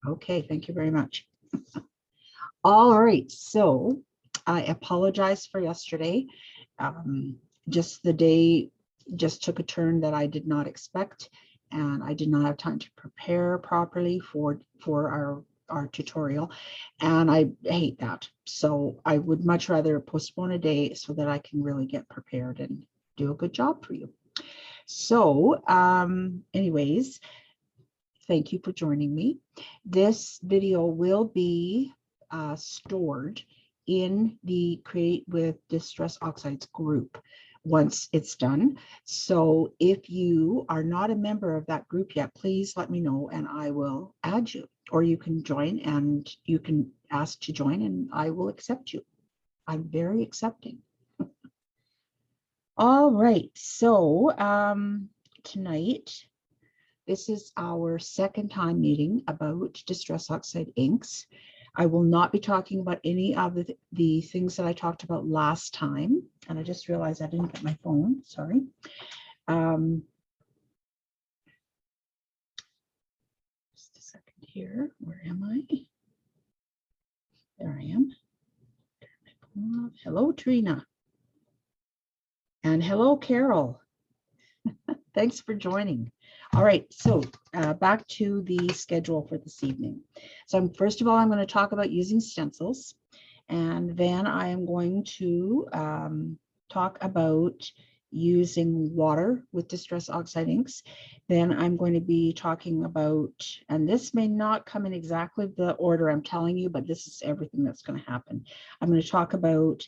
Okay, thank you very much. All right, so I apologize for yesterday. Just the day just took a turn that I did not expect, and I did not have time to prepare properly for our tutorial, and I hate that. So I would much rather postpone a day so that I can really get prepared and do a good job for you. So anyways, thank you for joining me. This video will be stored in the Create with Distress Oxides group once it's done. So if you are not a member of that group yet, please let me know and I will add you, or you can join and you can ask to join and I will accept you. I'm very accepting. All right, so tonight, this is our second time meeting about Distress Oxide inks. I will not be talking about any of the things that I talked about last time. And I just realized I didn't get my phone, sorry. Just a second here, where am I? There I am. Hello, Trina. And hello, Carol. Thanks for joining. All right, so back to the schedule for this evening. So first of all, I'm going to talk about using stencils, and then I am going to talk about using water with Distress Oxide inks. Then I'm going to be talking about, and this may not come in exactly the order I'm telling you, but this is everything that's going to happen. I'm going to talk about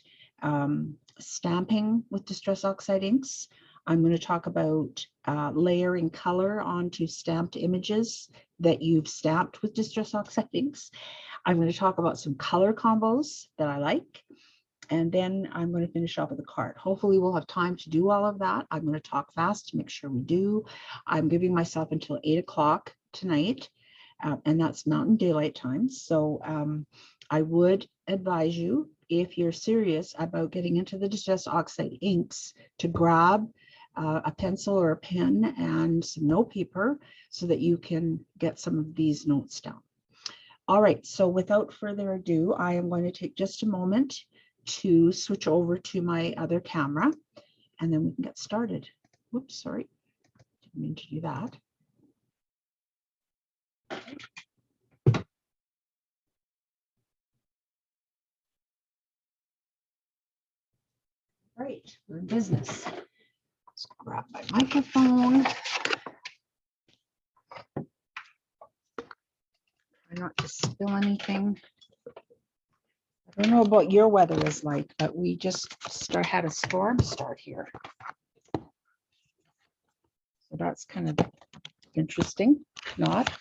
stamping with Distress Oxide inks. I'm going to talk about layering color onto stamped images that you've stamped with Distress Oxide inks. I'm going to talk about some color combos that I like. And then I'm going to finish off with a card. Hopefully we'll have time to do all of that. I'm going to talk fast to make sure we do. I'm giving myself until 8 o'clock tonight, and that's Mountain Daylight Time. So I would advise you, if you're serious about getting into the Distress Oxide inks, to grab a pencil or a pen and some note paper so that you can get some of these notes down. All right, so without further ado, I am going to take just a moment to switch over to my other camera and then we can get started. Whoops, sorry, didn't mean to do that. All right, we're in business. Let's grab my microphone. Try not to spill anything. I don't know about your weather is like, but we just had a storm start here. So that's kind of interesting, not.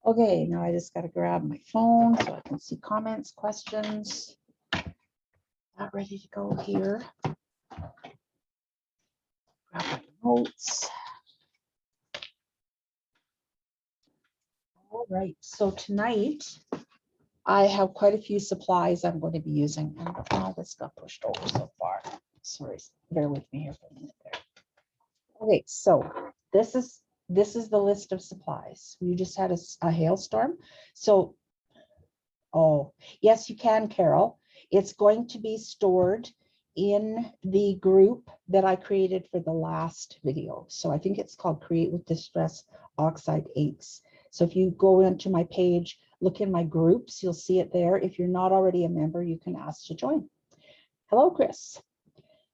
Okay, now I just got to grab my phone so I can see comments, questions. Not ready to go here. Grab my notes. All right, so tonight I have quite a few supplies I'm going to be using. And oh, this got pushed over so far. Sorry, bear with me here for a minute there. Okay, so this is the list of supplies. We just had a hailstorm. So, oh, yes, you can, Carol. It's going to be stored in the group that I created for the last video. So I think it's called Create with Distress Oxide Inks. So if you go into my page, look in my groups, you'll see it there. If you're not already a member, you can ask to join. Hello, Chris.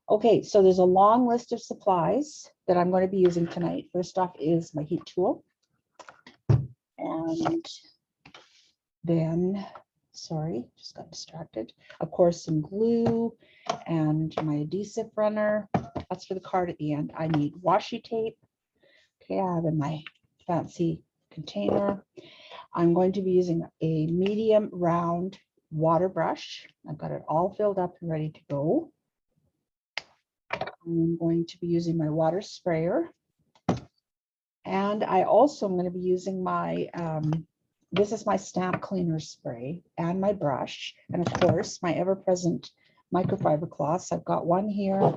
Okay, so there's a long list of supplies that I'm going to be using tonight. First off is my heat tool. And then, sorry, just got distracted. Of course, some glue and my adhesive runner. That's for the card at the end. I need washi tape. Okay, I have in my fancy container. I'm going to be using a medium round water brush. I've got it all filled up and ready to go. I'm going to be using my water sprayer. And I also am going to be using my, this is my stamp cleaner spray and my brush. And of course, my ever-present microfiber cloths. I've got one here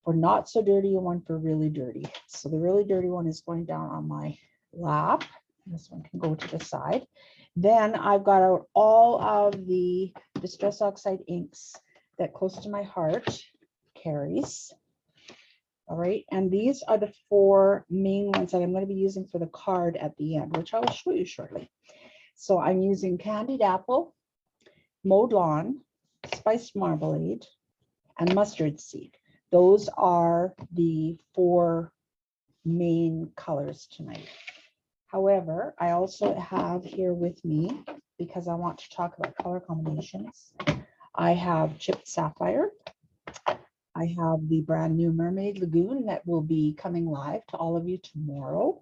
for not so dirty and one for really dirty. So the really dirty one is going down on my lap. This one can go to the side. Then I've got out all of the Distress Oxide inks that Close to My Heart carries. All right, and these are the 4 main ones that I'm going to be using for the card at the end, which I will show you shortly. So I'm using Candied Apple, Mowed Lawn, Spiced Marmalade, and Mustard Seed. Those are the 4 main colors tonight. However, I also have here with me, because I want to talk about color combinations, I have Chipped Sapphire. I have the brand new Mermaid Lagoon that will be coming live to all of you tomorrow.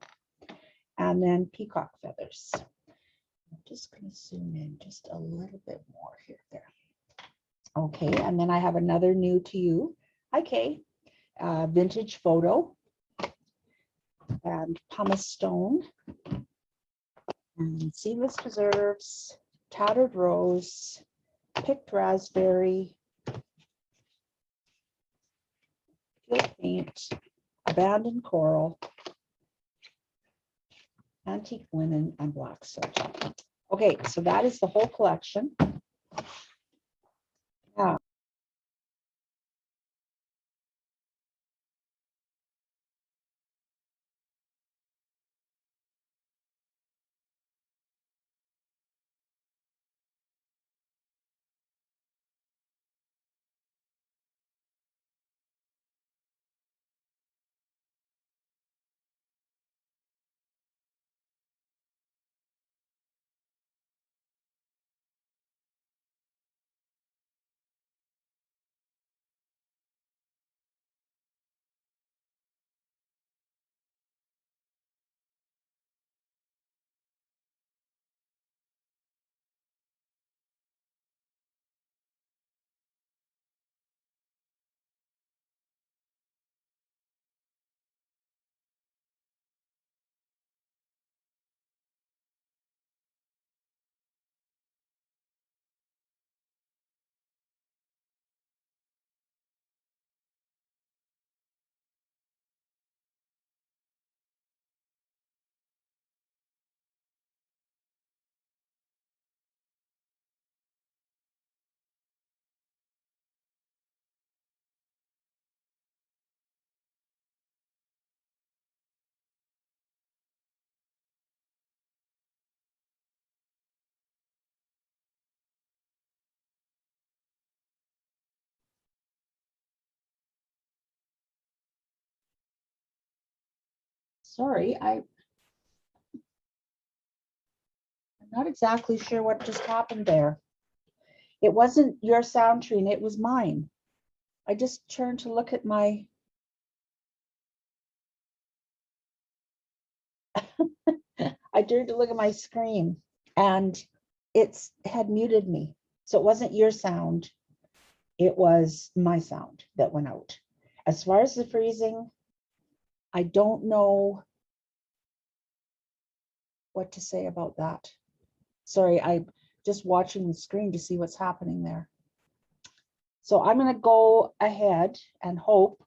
And then Peacock Feathers. I'm just going to zoom in just a little bit more here. There. Okay, and then I have another new to you. Hi, Kay. Vintage Photo. And Pumice Stone. And Seedless Preserves. Tattered Rose. Picked Raspberry. Field Paint, Abandoned Coral, Antique Linen, and Black Soot. Okay, so that is the whole collection. Now, sorry, I'm not exactly sure what just happened there. It wasn't your sound, Trina, it was mine. I just turned to look at my I turned to look at my screen and it had muted me. So it wasn't your sound, it was my sound that went out. As far as the freezing, I don't know what to say about that. Sorry, I'm just watching the screen to see what's happening there. So I'm going to go ahead and hope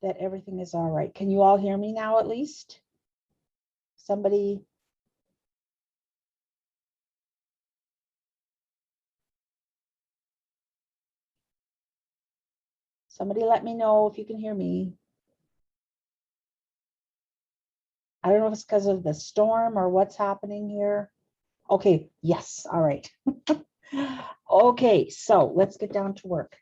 that everything is all right. Can you all hear me now at least? Somebody? Somebody let me know if you can hear me. I don't know if it's because of the storm or what's happening here. Okay, yes, all right. Okay, so let's get down to work.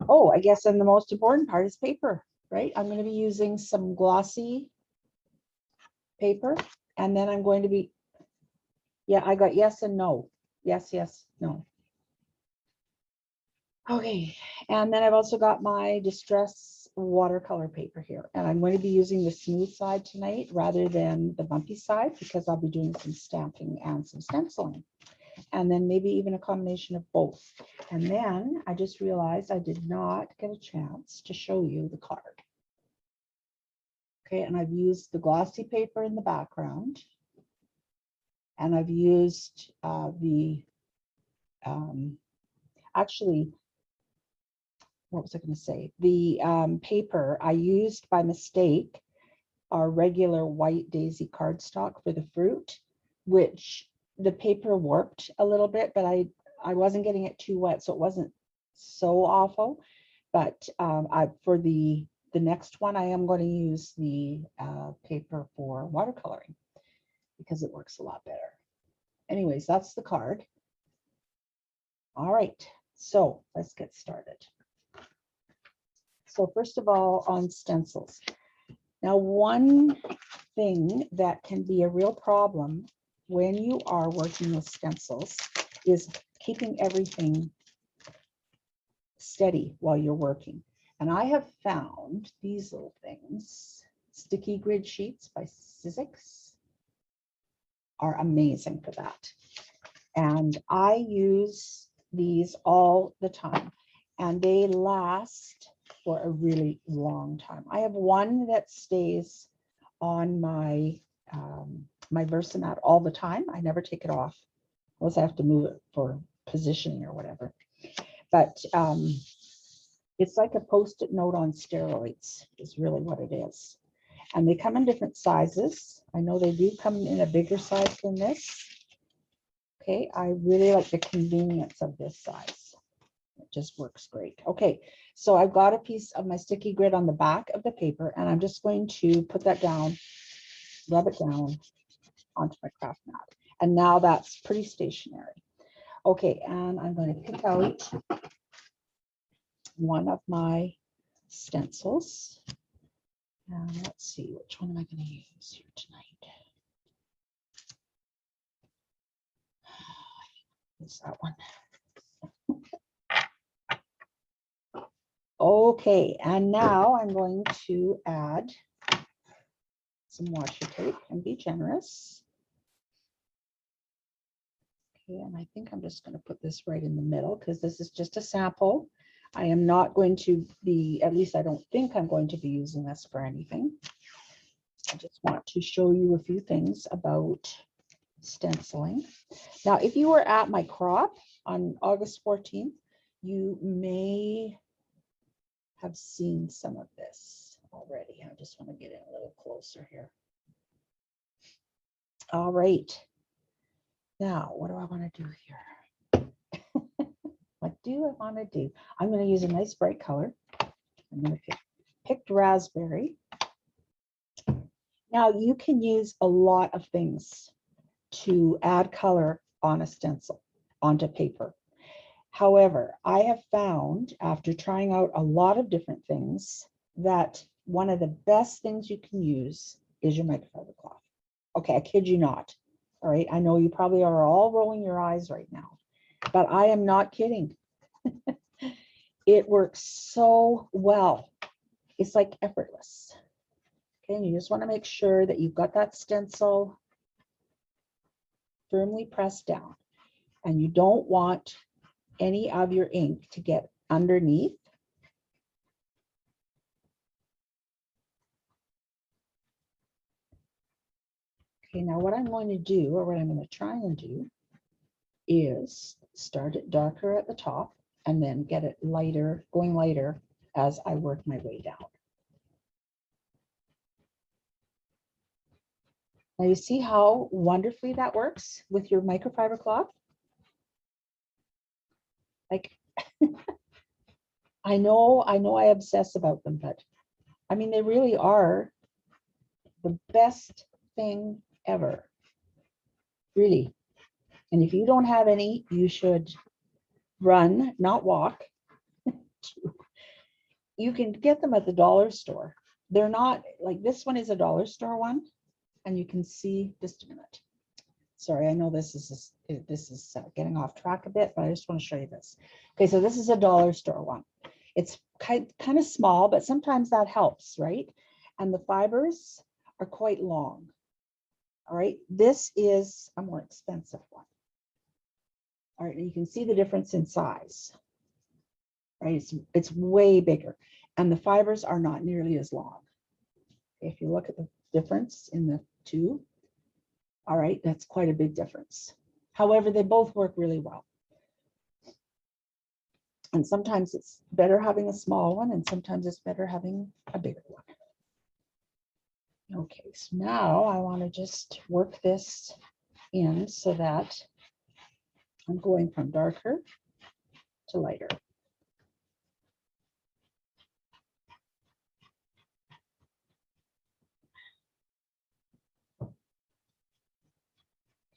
Oh, I guess then the most important part is paper, right? I'm going to be using some glossy paper, and then I'm going to be, yeah, I got yes and no. Yes, yes, no. Okay, and then I've also got my Distress watercolor paper here, and I'm going to be using the smooth side tonight rather than the bumpy side because I'll be doing some stamping and some stenciling, and then maybe even a combination of both. And then I just realized I did not get a chance to show you the card. Okay, and I've used the glossy paper in the background, and I've used actually, what was I going to say? The paper I used by mistake our regular white daisy cardstock for the fruit, which the paper warped a little bit, but I wasn't getting it too wet, so it wasn't so awful. But for the next one, I am going to use the paper for watercoloring because it works a lot better. Anyways, that's the card. All right, so let's get started. So first of all, on stencils. Now, one thing that can be a real problem when you are working with stencils is keeping everything steady while you're working. And I have found these little things, sticky grid sheets by Sizzix, are amazing for that. And I use these all the time, and they last for a really long time. I have one that stays on my my Versamat all the time. I never take it off, unless I have to move it for positioning or whatever. But it's like a Post-it note on steroids is really what it is. And they come in different sizes. I know they do come in a bigger size than this. Okay, I really like the convenience of this size. It just works great. Okay, so I've got a piece of my sticky grid on the back of the paper, and I'm just going to put that down, rub it down onto my craft mat. And now that's pretty stationary. Okay, and I'm going to pick out one of my stencils. And let's see, which one am I going to use here tonight? Is that one? Okay, and now I'm going to add some washi tape and be generous. Okay, and I think I'm just going to put this right in the middle because this is just a sample. I am not going to be, at least I don't think I'm going to be using this for anything. I just want to show you a few things about stenciling. Now, if you were at my crop on August 14th, you may have seen some of this already. I just want to get in a little closer here. All right. Now, what do I want to do here? What do I want to do? I'm going to use a nice bright color. I'm going to pick raspberry. Now, you can use a lot of things to add color on a stencil, onto paper. However, I have found after trying out a lot of different things that one of the best things you can use is your microfiber cloth. Okay, I kid you not. All right, I know you probably are all rolling your eyes right now, but I am not kidding. It works so well. It's like effortless. Okay, and you just want to make sure that you've got that stencil firmly pressed down, and you don't want any of your ink to get underneath. Okay, now what I'm going to do, or what I'm going to try and do, is start it darker at the top and then get it lighter, going lighter as I work my way down. Now you see how wonderfully that works with your microfiber cloth? Like, I know I obsess about them, but I mean, they really are the best thing ever, really. And if you don't have any, you should run, not walk. You can get them at the dollar store. They're not like this one is a dollar store one, and you can see, just a minute. Sorry, I know this is getting off track a bit, but I just want to show you this. Okay, so this is a dollar store one. It's kind of small, but sometimes that helps, right? And the fibers are quite long. All right, this is a more expensive one. All right, and you can see the difference in size. Right, it's way bigger, and the fibers are not nearly as long. If you look at the difference in the two, all right, that's quite a big difference. However, they both work really well. And sometimes it's better having a small one, and sometimes it's better having a bigger one. Okay, so now I want to just work this in so that I'm going from darker to lighter.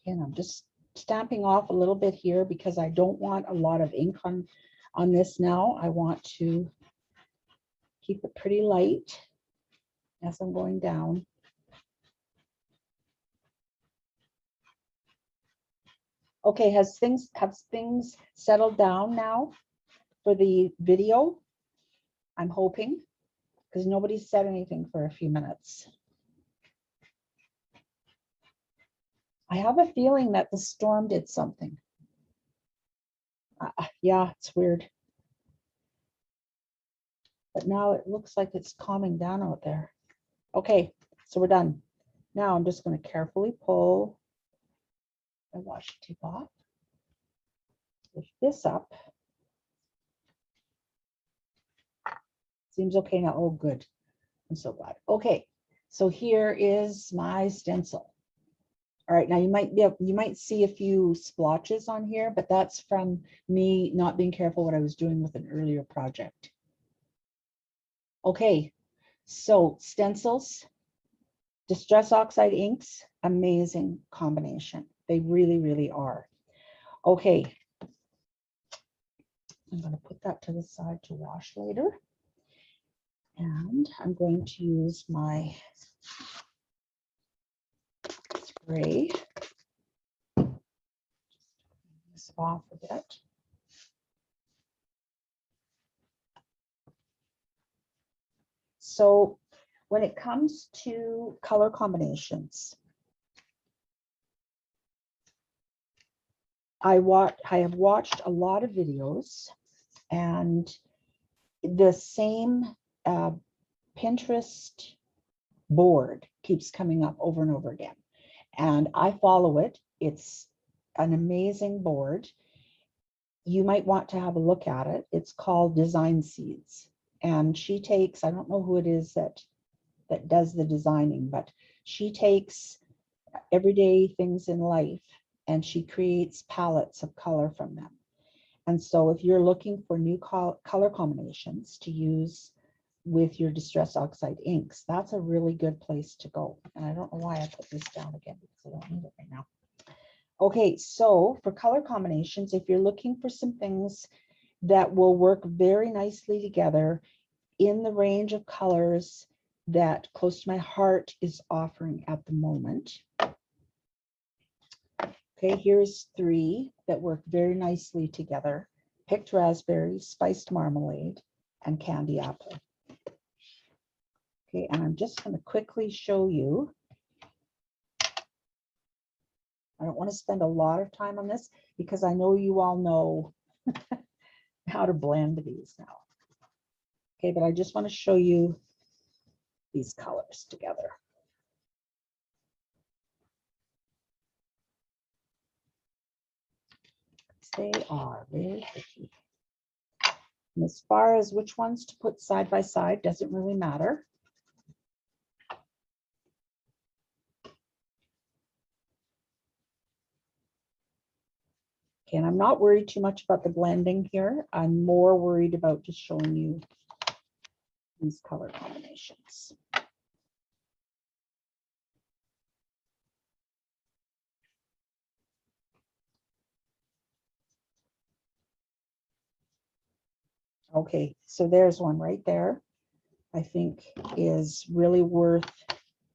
And I'm just stamping off a little bit here because I don't want a lot of ink on this now. I want to keep it pretty light as I'm going down. Okay, have things settled down now for the video? I'm hoping, because nobody said anything for a few minutes. I have a feeling that the storm did something. Yeah, it's weird. But now it looks like it's calming down out there. Okay, so we're done. Now I'm just going to carefully pull the washi tape off. Lift this up. Seems okay now. Oh, good. I'm so glad. Okay, so here is my stencil. All right, now you might see a few splotches on here, but that's from me not being careful what I was doing with an earlier project. Okay, so stencils, Distress Oxide inks, amazing combination. They really, really are. Okay, I'm going to put that to the side to wash later. And I'm going to use my spray. This off a bit. So when it comes to color combinations, I have watched a lot of videos, and the same Pinterest board keeps coming up over and over again. And I follow it. It's an amazing board. You might want to have a look at it. It's called Design Seeds. And she takes, I don't know who it is that does the designing, but she takes everyday things in life and she creates palettes of color from them. And so if you're looking for new color combinations to use with your Distress Oxide inks, that's a really good place to go. And I don't know why I put this down again because I don't need it right now. Okay, so for color combinations, if you're looking for some things that will work very nicely together in the range of colors that Close to My Heart is offering at the moment. Okay, here's 3 that work very nicely together: Picked Raspberry, Spiced Marmalade, and Candy Apple. Okay, and I'm just going to quickly show you. I don't want to spend a lot of time on this because I know you all know how to blend these now. Okay, but I just want to show you these colors together. They are very pretty. And as far as which ones to put side by side, doesn't really matter. Okay, and I'm not worried too much about the blending here. I'm more worried about just showing you these color combinations. Okay, so there's one right there, I think is really worth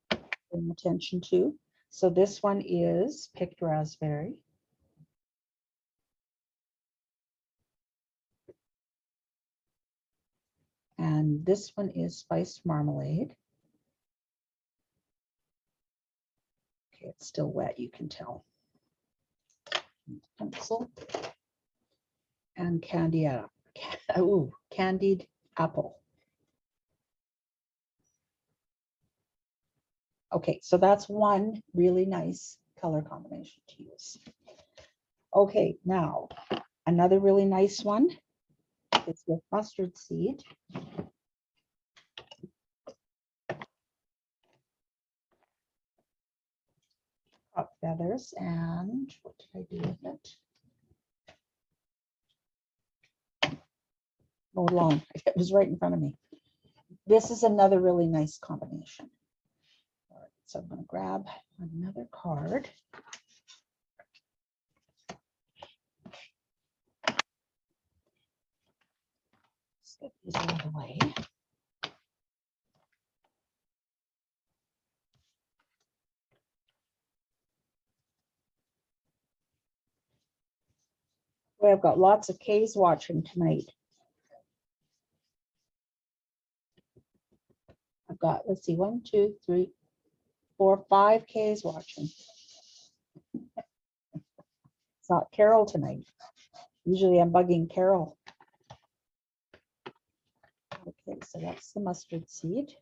paying attention to. So this one is Picked Raspberry. And this one is Spiced Marmalade. Okay, it's still wet, you can tell. Pencil. And Candied Apple. Okay, so that's one really nice color combination to use. Okay, now another really nice one is with mustard seed. peacock feathers, and what did I do with it? Mowed lawn. It was right in front of me. This is another really nice combination. All right, so I'm going to grab another card. Let's get these out of the way. Boy, I've got lots of K's watching tonight. I've got, let's see, 1, 2, 3, 4, 5 K's watching. It's not Carol tonight. Usually I'm bugging Carol. Okay, so that's the mustard seed.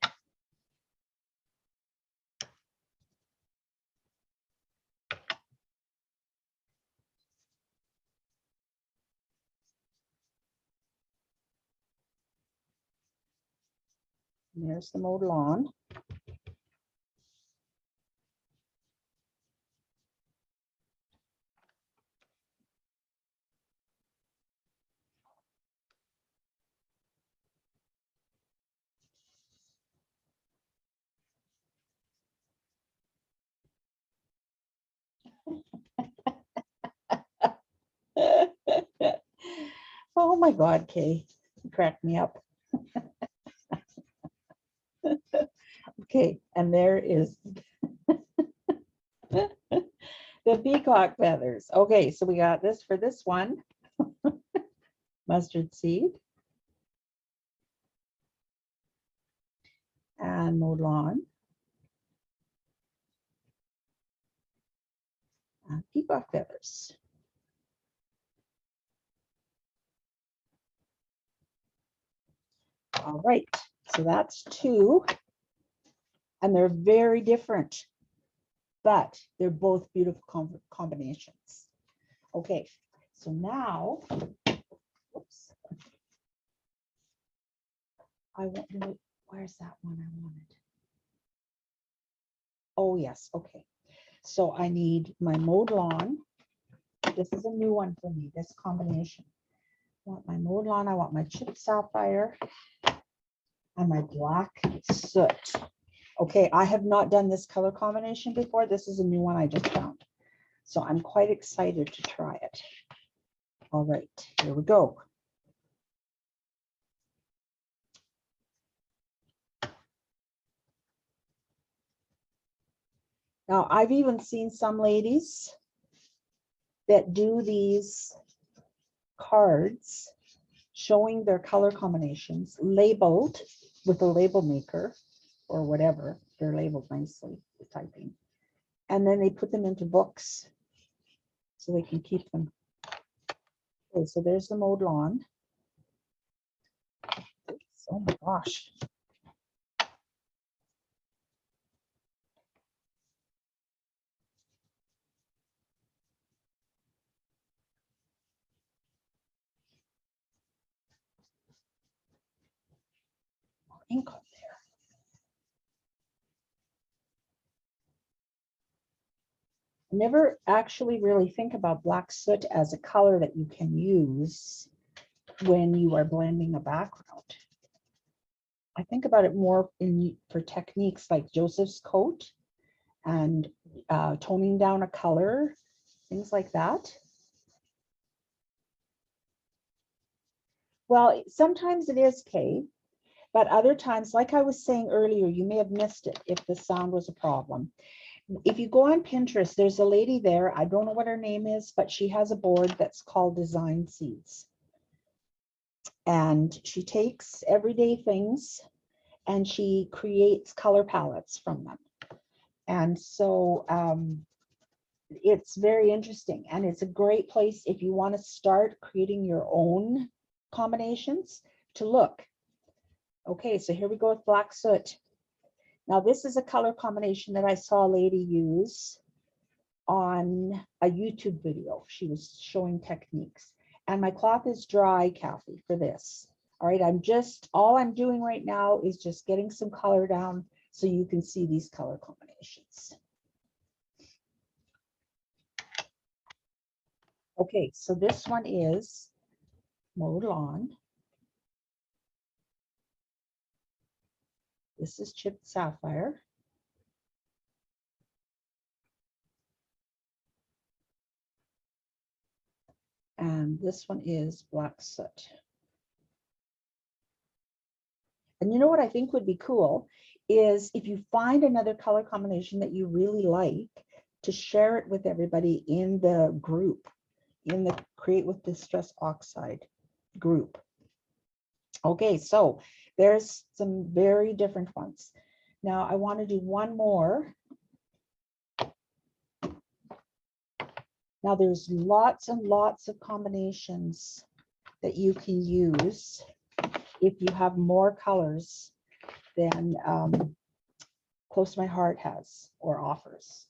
And there's the mowed lawn. Oh my God, Kay, you cracked me up. Okay, and there is the peacock feathers. Okay, so we got this for this one. Mustard seed. And mowed lawn. And peacock feathers. All right, so that's 2. And they're very different, but they're both beautiful combinations. Okay, so now, whoops, I want, where's that one I wanted? Oh yes, okay. So I need my mowed lawn. This is a new one for me, this combination. I want my mowed lawn, I want my chipped sapphire, and my black soot. Okay, I have not done this color combination before. This is a new one I just found. So I'm quite excited to try it. All right, here we go. Now, I've even seen some ladies that do these cards showing their color combinations labeled with a label maker or whatever. They're labeled nicely with typing. And then they put them into books so they can keep them. Okay, so there's the mowed lawn. Oh my gosh. Ink on there. Never actually really think about black soot as a color that you can use when you are blending a background. I think about it more for techniques like Joseph's coat and toning down a color, things like that. Well, sometimes it is, Kay, but other times, like I was saying earlier, you may have missed it if the sound was a problem. If you go on Pinterest, there's a lady there, I don't know what her name is, but she has a board that's called Design Seeds. And she takes everyday things and she creates color palettes from them. And so it's very interesting, and it's a great place if you want to start creating your own combinations to look. Okay, so here we go with black soot. Now this is a color combination that I saw a lady use on a YouTube video. She was showing techniques, and my cloth is dry, Kathy, for this. All right, all I'm doing right now is just getting some color down so you can see these color combinations. Okay, so this one is mowed lawn. This is chipped sapphire. And this one is black soot. And you know what I think would be cool is if you find another color combination that you really like, to share it with everybody in the group, in the Create with Distress Oxide group. Okay, so there's some very different ones. Now I want to do one more. Now there's lots and lots of combinations that you can use if you have more colors than Close to My Heart has or offers.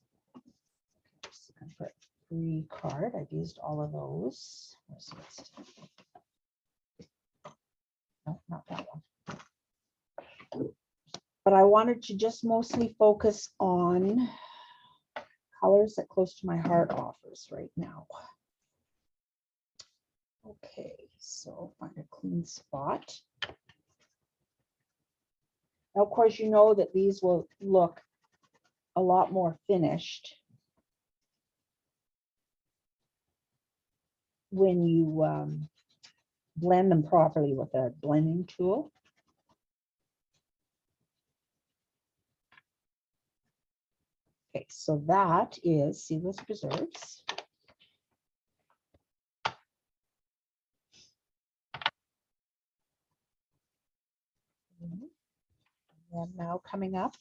Just looking for a free card. I've used all of those. Where's the rest? No, not that one. But I wanted to just mostly focus on colors that Close to My Heart offers right now. Okay, so find a clean spot. Now, of course, you know that these will look a lot more finished when you blend them properly with a blending tool. Okay, so that is Seedless Preserves. And now coming up,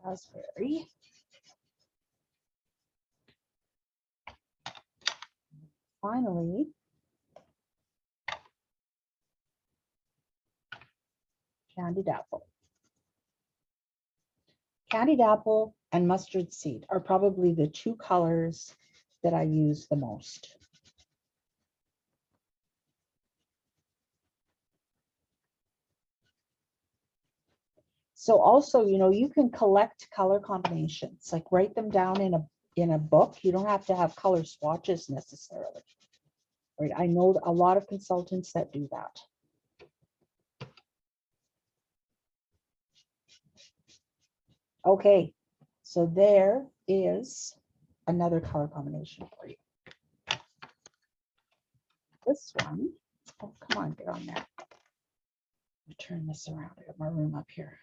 raspberry. Finally, candied apple. Candied apple and mustard seed are probably the two colors that I use the most. So also, you know, you can collect color combinations, like write them down in a book. You don't have to have color swatches necessarily. Right? I know a lot of consultants that do that. Okay, so there is another color combination for you. This one, oh, come on, get on there. Let me turn this around. I got my room up here.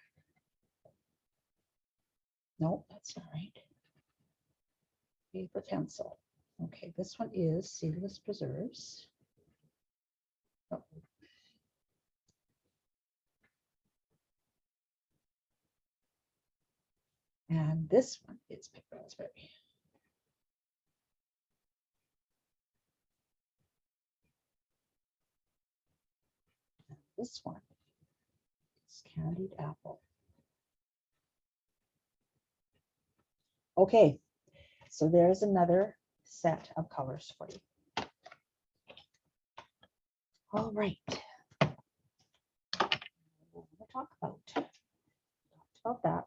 No, that's not right. Paper pencil. Okay, this one is Seedless Preserves. Oh. And this one is Pink Raspberry. And this one is Candied Apple. Okay, so there's another set of colors for you. All right. What did I talk about?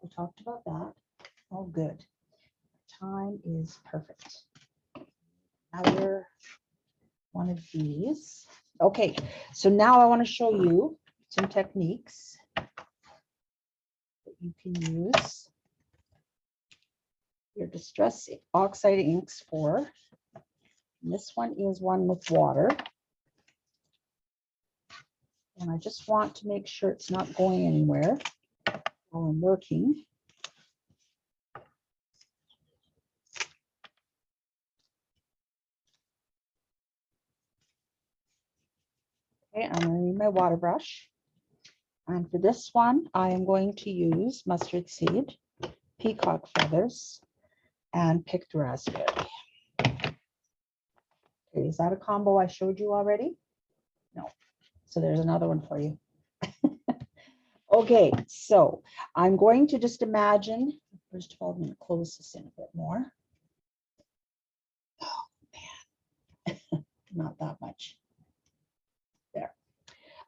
We talked about that. Oh, good. Time is perfect. Another one of these. Okay, so now I want to show you some techniques that you can use your Distress Oxide inks for. And this one is one with water. And I just want to make sure it's not going anywhere while I'm working. Okay, I'm going to need my water brush. And for this one, I am going to use mustard seed, peacock feathers, and picked raspberry. Okay, is that a combo I showed you already? No. So there's another one for you. Okay, so I'm going to just imagine, first of all, I'm going to close this in a bit more. Oh, man, not that much. There.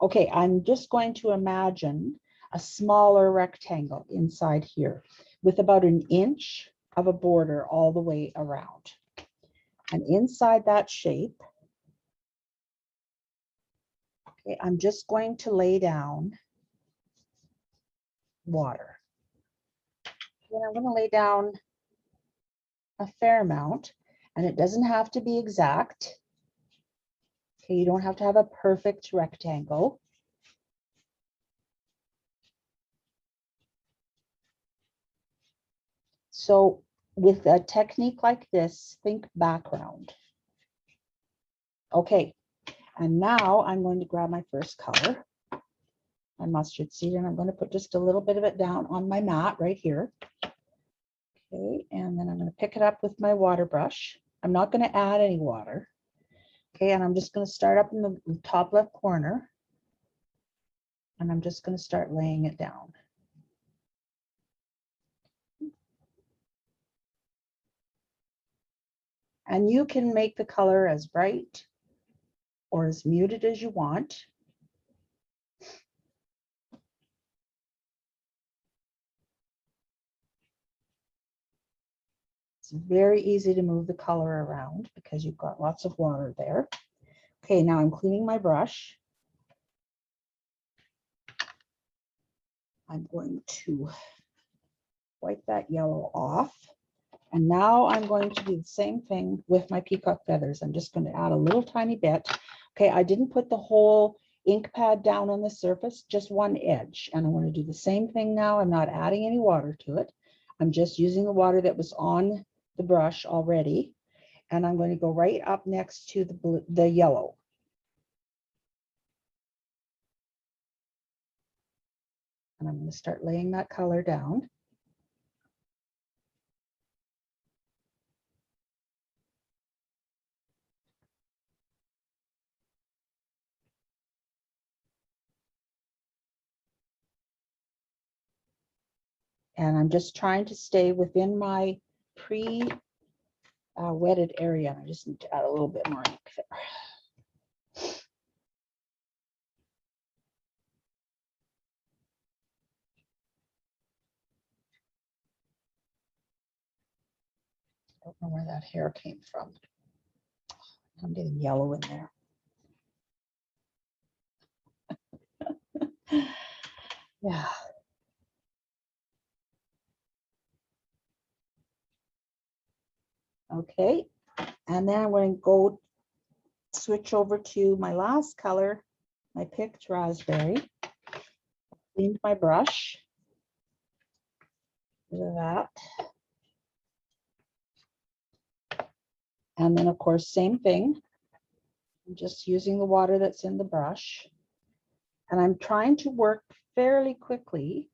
Okay, I'm just going to imagine a smaller rectangle inside here with about an inch of a border all the way around. And inside that shape, okay, I'm just going to lay down water. And I'm going to lay down a fair amount, and it doesn't have to be exact. Okay, you don't have to have a perfect rectangle. So with a technique like this, think background. Okay, and now I'm going to grab my first color, my mustard seed, and I'm going to put just a little bit of it down on my mat right here. Okay, and then I'm going to pick it up with my water brush. I'm not going to add any water. Okay, and I'm just going to start up in the top left corner, and I'm just going to start laying it down. And you can make the color as bright or as muted as you want. It's very easy to move the color around because you've got lots of water there. Okay, now I'm cleaning my brush. I'm going to wipe that yellow off. And now I'm going to do the same thing with my peacock feathers. I'm just going to add a little tiny bit. Okay, I didn't put the whole ink pad down on the surface, just one edge. And I want to do the same thing now. I'm not adding any water to it. I'm just using the water that was on the brush already. And I'm going to go right up next to the yellow. And I'm going to start laying that color down. And I'm just trying to stay within my pre-wetted area. I just need to add a little bit more ink there. I don't know where that hair came from. I'm getting yellow in there. Yeah. Okay. And then I'm going to go switch over to my last color, my picked raspberry. Cleaned my brush. Rid of that. And then, of course, same thing. I'm just using the water that's in the brush. And I'm trying to work fairly quickly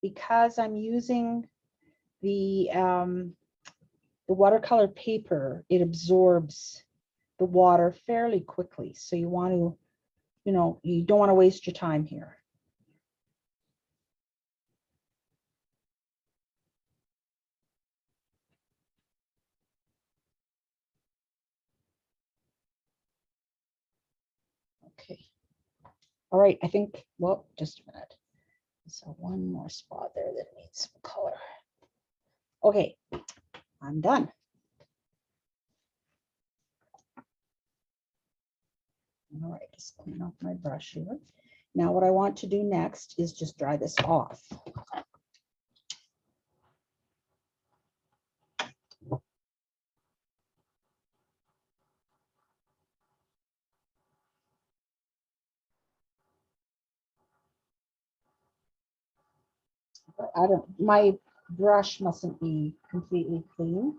because I'm using the watercolor paper. It absorbs the water fairly quickly. So you want to, you don't want to waste your time here. Okay. All right, I think, well, just a minute. So one more spot there that needs some color. Okay, I'm done. All right, just clean off my brush here. Now what I want to do next is just dry this off. My brush mustn't be completely clean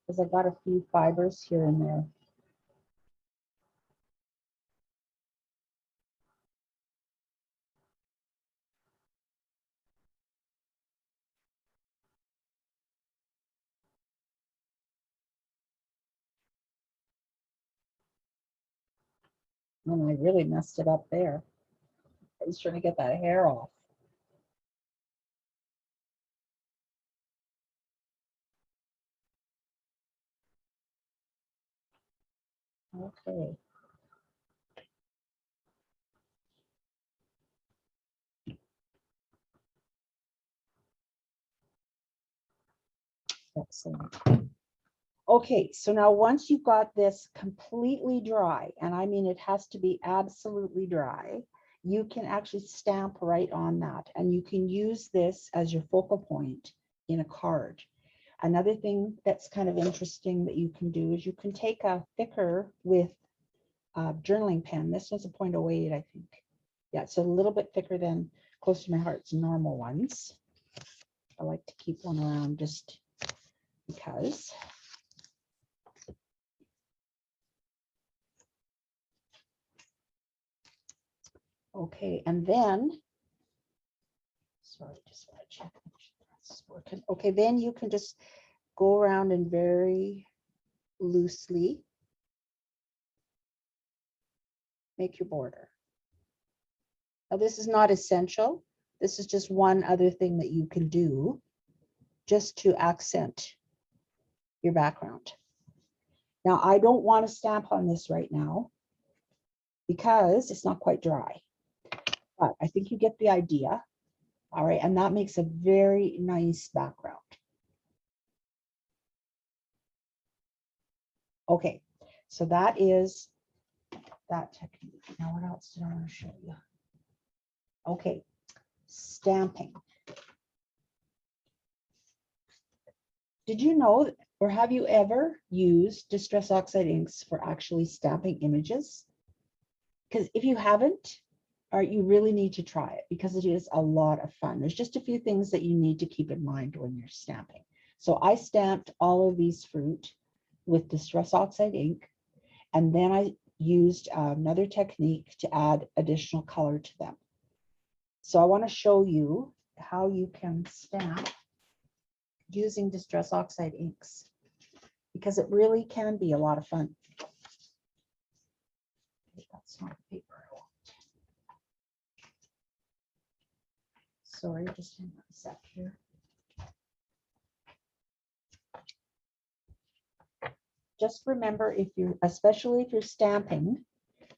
because I got a few fibers here and there. And I really messed it up there. I was trying to get that hair off. Okay. Excellent. Okay, so now once you've got this completely dry, and I mean it has to be absolutely dry, you can actually stamp right on that, and you can use this as your focal point in a card. Another thing that's kind of interesting that you can do is you can take a thicker with a journaling pen. This one's a 0.08, I think. Yeah, it's a little bit thicker than Close to My Heart's normal ones. I like to keep one around just because. Okay, and then, sorry, just want to check that's working. Okay, then you can just go around and very loosely make your border. Now, this is not essential. This is just one other thing that you can do just to accent your background. Now, I don't want to stamp on this right now because it's not quite dry, but I think you get the idea. All right, and that makes a very nice background. Okay, so that is that technique. Now, what else did I want to show you? Okay, stamping. Did you know, or have you ever used Distress Oxide inks for actually stamping images? Because if you haven't, all right, you really need to try it because it is a lot of fun. There's just a few things that you need to keep in mind when you're stamping. So I stamped all of these fruit with Distress Oxide ink, and then I used another technique to add additional color to them. So I want to show you how you can stamp using Distress Oxide inks, because it really can be a lot of fun. That's not the paper I want. Sorry, just hang on a sec here. Just remember, if you're, especially if you're stamping,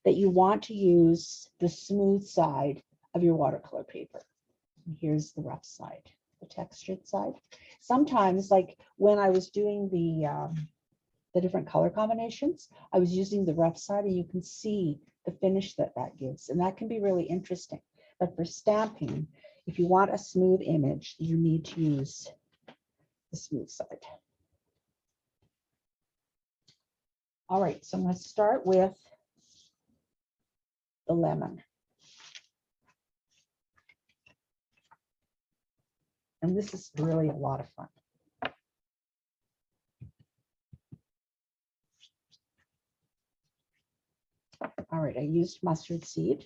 that you want to use the smooth side of your watercolor paper. And here's the rough side, the textured side. Sometimes, like when I was doing the different color combinations, I was using the rough side, and you can see the finish that that gives, and that can be really interesting. But for stamping, if you want a smooth image, you need to use the smooth side. All right, so I'm going to start with the lemon. And this is really a lot of fun. All right, I used mustard seed.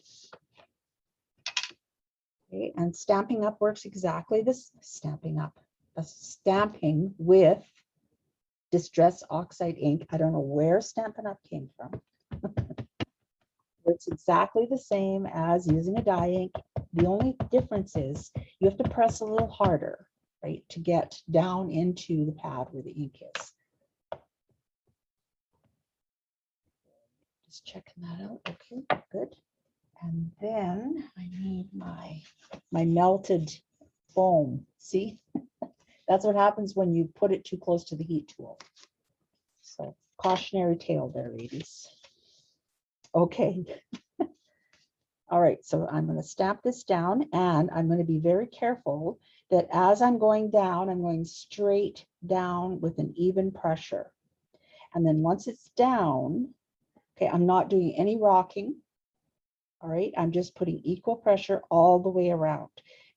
Okay, and Stampin' Up works exactly this. Stampin' Up, stamping with Distress Oxide ink. I don't know where Stampin' Up came from. It's exactly the same as using a dye ink. The only difference is you have to press a little harder, right, to get down into the pad where the ink is. Just checking that out. Okay, good. And then I need my melted foam. See, that's what happens when you put it too close to the heat tool. So cautionary tale there, ladies. Okay. All right, so I'm going to stamp this down, and I'm going to be very careful that as I'm going down, I'm going straight down with an even pressure. And then once it's down, okay, I'm not doing any rocking. All right, I'm just putting equal pressure all the way around.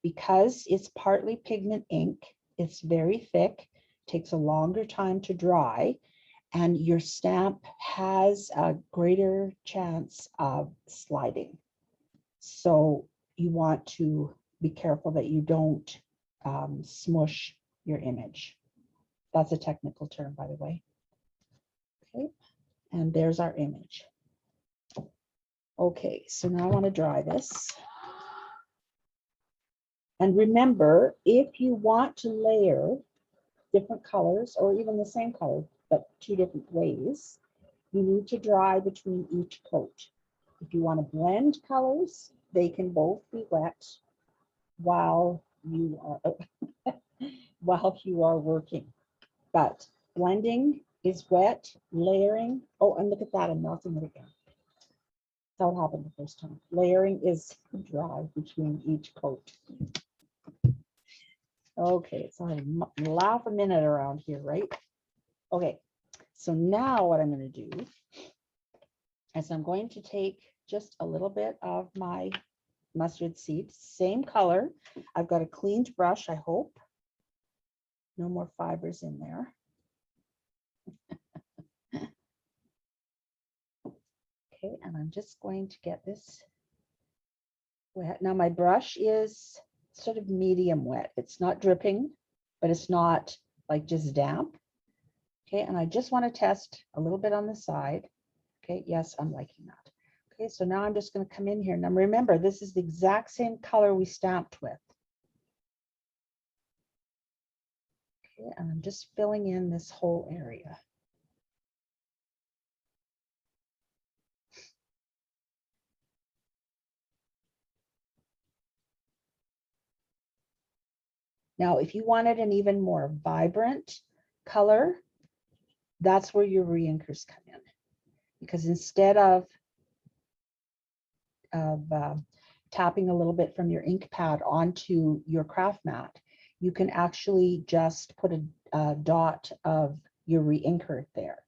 Because it's partly pigment ink, it's very thick, takes a longer time to dry, and your stamp has a greater chance of sliding. So you want to be careful that you don't smush your image. That's a technical term, by the way. Okay, and there's our image. Okay, so now I want to dry this. And remember, if you want to layer different colors or even the same color, but two different ways, you need to dry between each coat. If you want to blend colors, they can both be wet while you are while you are working. But blending is wet, layering. Oh, and look at that, I'm melting it again. That's how it happened the first time. Layering is dry between each coat. Okay, so I laugh a minute around here, right? Okay, so now what I'm going to do is I'm going to take just a little bit of my mustard seed, same color. I've got a cleaned brush, I hope. No more fibers in there. Okay, and I'm just going to get this wet. Now my brush is sort of medium wet. It's not dripping, but it's not like just damp. Okay, and I just want to test a little bit on the side. Okay, yes, I'm liking that. Okay, so now I'm just going to come in here. Now remember, this is the exact same color we stamped with. Okay, and I'm just filling in this whole area. Now, if you wanted an even more vibrant color, that's where your reinkers come in. Because instead of tapping a little bit from your ink pad onto your craft mat, you can actually just put a dot of your reinker there.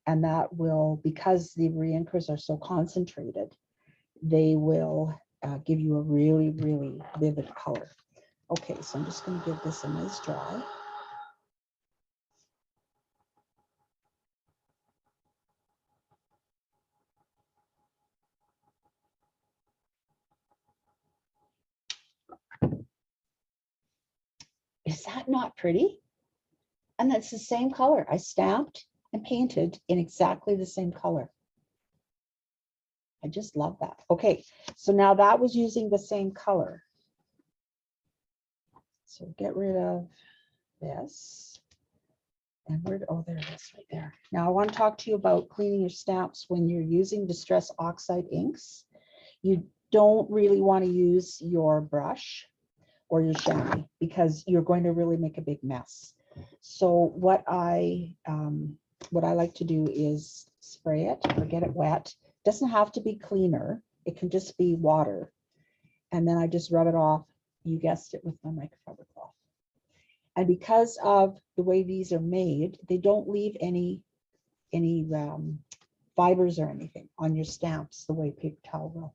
And that will, because the reinkers are so concentrated, they will give you a really, really vivid color. Okay, so I'm just going to give this a nice dry. Is that not pretty? And that's the same color. I stamped and painted in exactly the same color. I just love that. Okay, so now that was using the same color. So get rid of this. And where, oh, there it is right there. Now I want to talk to you about cleaning your stamps when you're using Distress Oxide inks. You don't really want to use your brush or your chamois because you're going to really make a big mess. So what I like to do is spray it or get it wet. It doesn't have to be cleaner. It can just be water. And then I just rub it off. You guessed it, with my microfiber cloth. And because of the way these are made, they don't leave any fibers or anything on your stamps the way paper towel will.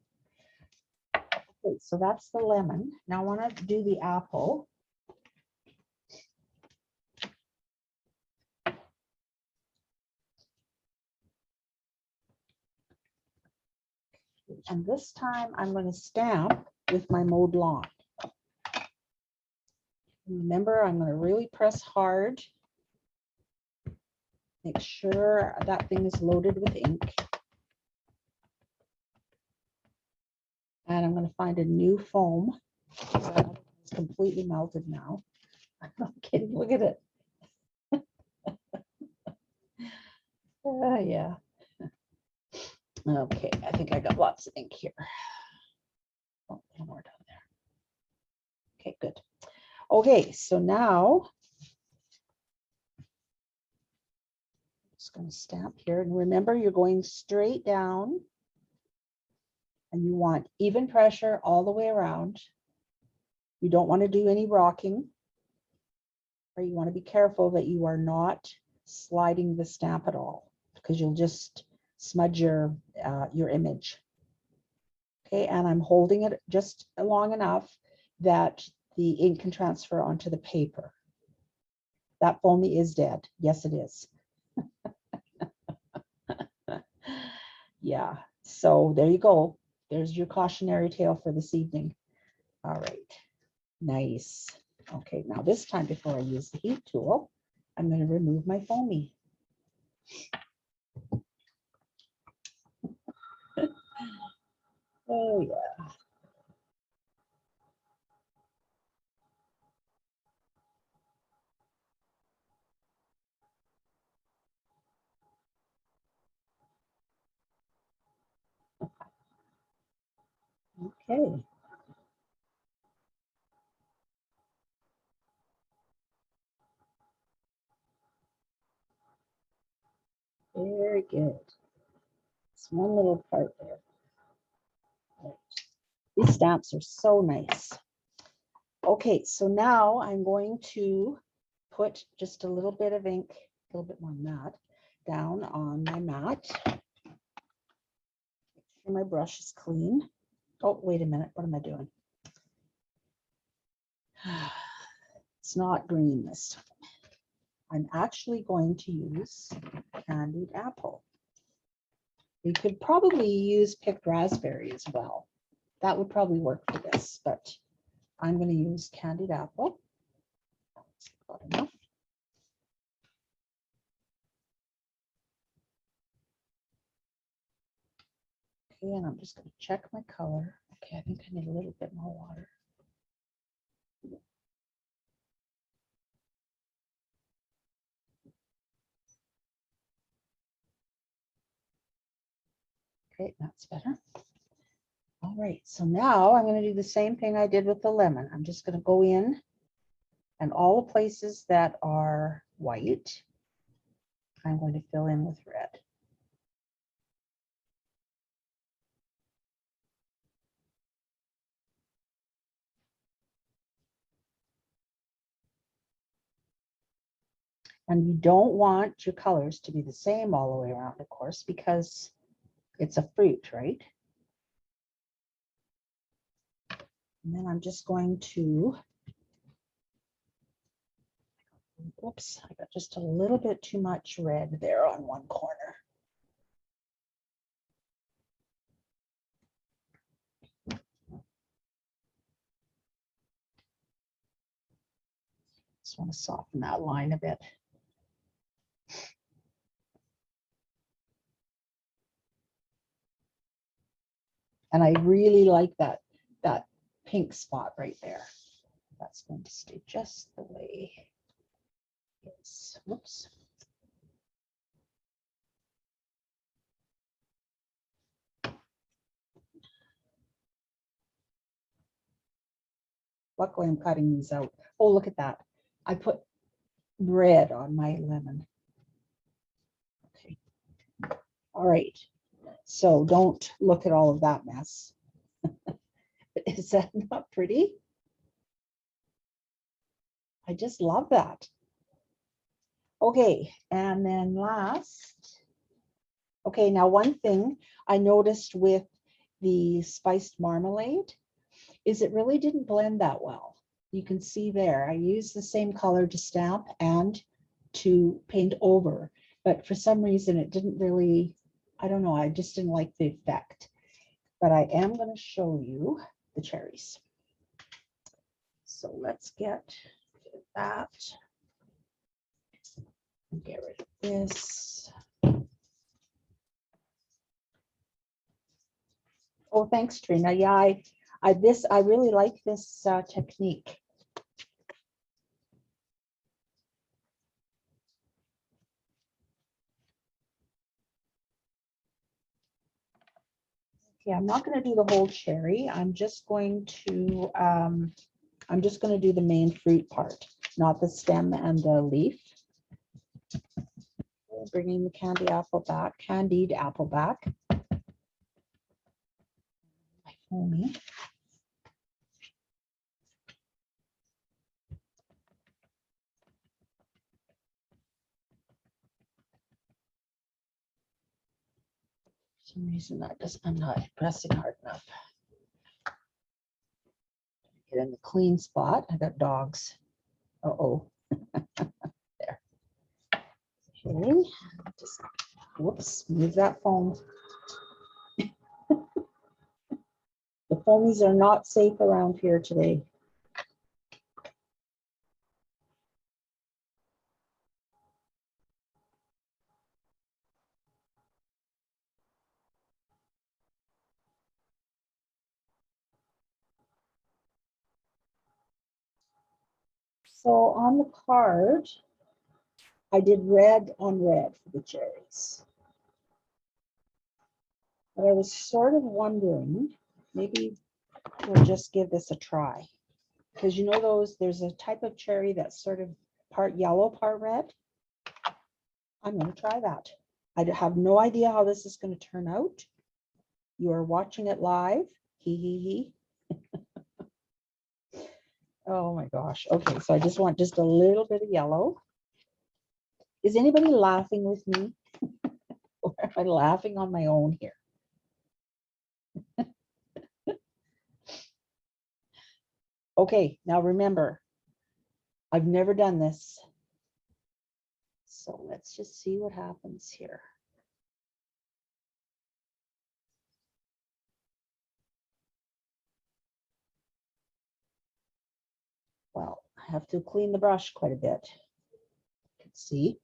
Okay, so that's the lemon. Now I want to do the apple. And this time I'm going to stamp with my mowed lawn. Remember, I'm going to really press hard. Make sure that thing is loaded with ink. And I'm going to find a new foam. It's completely melted now. I'm not kidding. Look at it. Yeah. Okay, I think I got lots of ink here. Oh, no more down there. Okay, good. Okay, so now I'm just going to stamp here. And remember, you're going straight down. And you want even pressure all the way around. You don't want to do any rocking. Or you want to be careful that you are not sliding the stamp at all, because you'll just smudge your image. Okay, and I'm holding it just long enough that the ink can transfer onto the paper. That foamy is dead. Yes, it is. Yeah, so there you go. There's your cautionary tale for this evening. All right, nice. Okay, now this time before I use the heat tool, I'm going to remove my foamy. Oh yeah. Okay. Very good. It's one little part there. Right. These stamps are so nice. Okay, so now I'm going to put just a little bit of ink, a little bit more than that, down on my mat. Make sure my brush is clean. Oh, wait a minute. What am I doing? It's not green this time. I'm actually going to use candied apple. You could probably use picked raspberry as well. That would probably work for this, but I'm going to use candied apple. That's about enough. Okay, and I'm just going to check my color. Okay, I think I need a little bit more water. Okay, that's better. All right, so now I'm going to do the same thing I did with the lemon. I'm just going to go in and all the places that are white, I'm going to fill in with red. And you don't want your colors to be the same all the way around, of course, because it's a fruit, right? And then I'm just going to, whoops, I got just a little bit too much red there on one corner. Just want to soften that line a bit. And I really like that pink spot right there. That's going to stay just the way it is. Whoops. Luckily, I'm cutting these out. Oh, look at that. I put red on my lemon. Okay. All right. So don't look at all of that mess. Is that not pretty? I just love that. Okay, and then last. Okay, now one thing I noticed with the spiced marmalade is it really didn't blend that well. You can see there, I used the same color to stamp and to paint over, but for some reason it didn't really, I don't know, I just didn't like the effect. But I am going to show you the cherries. So let's get rid of that. Get rid of this. Oh, thanks, Trina. Yeah, I really like this technique. Okay, I'm not going to do the whole cherry. I'm just going to do the main fruit part, not the stem and the leaf. Bringing the candied apple back. My foamy. For some reason I'm not pressing hard enough. Get in the clean spot. I got dogs. Uh-oh. There. Okay. Just whoops, move that foam. The foamies are not safe around here today. So on the card, I did red on red for the cherries. But I was sort of wondering, maybe we'll just give this a try. Because you know there's a type of cherry that's sort of part yellow, part red. I'm going to try that. I have no idea how this is going to turn out. You are watching it live. He. Oh my gosh. Okay, so I just want just a little bit of yellow. Is anybody laughing with me? Or am I laughing on my own here? Okay, now remember, I've never done this. So let's just see what happens here. Well, I have to clean the brush quite a bit. You can see.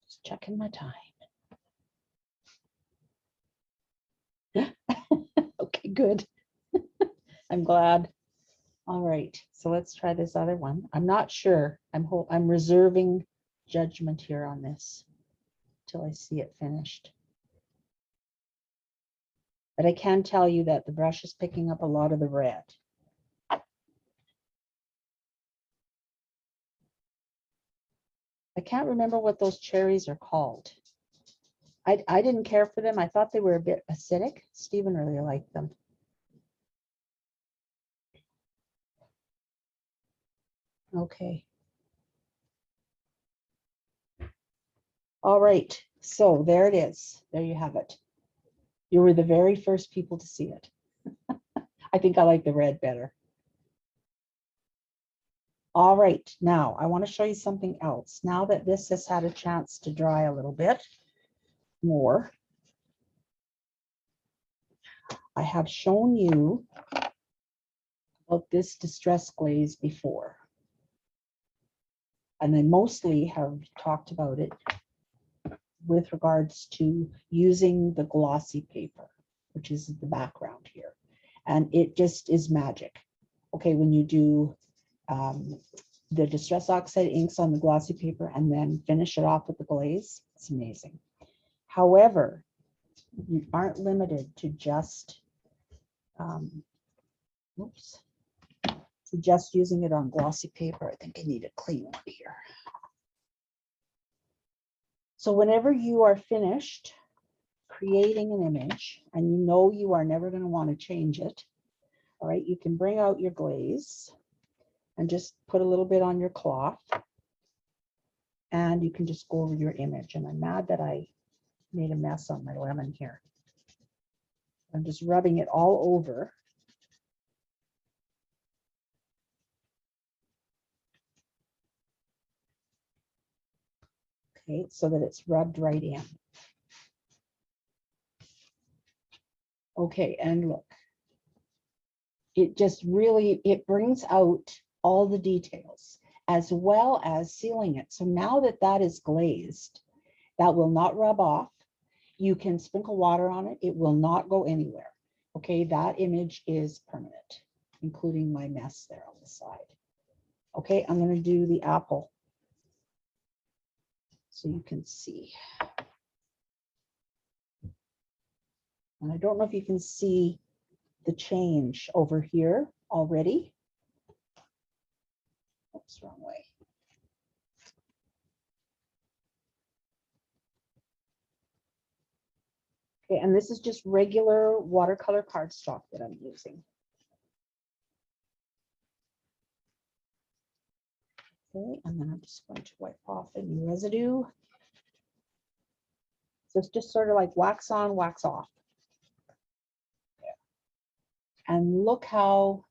Just checking my time. Okay, good. I'm glad. All right, so let's try this other one. I'm not sure. I'm reserving judgment here on this till I see it finished. But I can tell you that the brush is picking up a lot of the red. I can't remember what those cherries are called. I didn't care for them. I thought they were a bit acidic. Stephen really liked them. Okay. All right, so there it is. There you have it. You were the very first people to see it. I think I like the red better. All right, now I want to show you something else. Now that this has had a chance to dry a little bit more, I have shown you about this distress glaze before. And I mostly have talked about it with regards to using the glossy paper, which is the background here. And it just is magic. Okay, when you do the Distress Oxide inks on the glossy paper and then finish it off with the glaze, it's amazing. However, you aren't limited to just using it on glossy paper. I think I need a clean one here. So whenever you are finished creating an image and you know you are never going to want to change it, all right, you can bring out your glaze and just put a little bit on your cloth, and you can just go over your image. And I'm mad that I made a mess on my lemon here. I'm just rubbing it all over. Okay, so that it's rubbed right in. Okay, and look, it just really, it brings out all the details as well as sealing it. So now that that is glazed, that will not rub off. You can sprinkle water on it. It will not go anywhere. Okay, that image is permanent, including my mess there on the side. Okay, I'm going to do the apple so you can see. And I don't know if you can see the change over here already. Oops, wrong way. Okay, and this is just regular watercolor cardstock that I'm using. Okay, and then I'm just going to wipe off any residue. So it's just sort of like wax on, wax off. And look how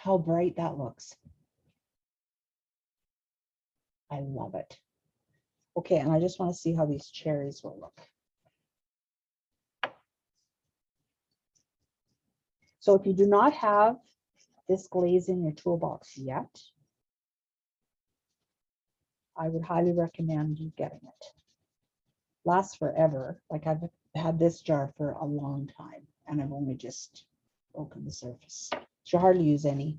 bright that looks. I love it. Okay, and I just want to see how these cherries will look. So if you do not have this glaze in your toolbox yet, I would highly recommend you getting it. Lasts forever. Like I've had this jar for a long time and I've only just broken the surface. Should hardly use any.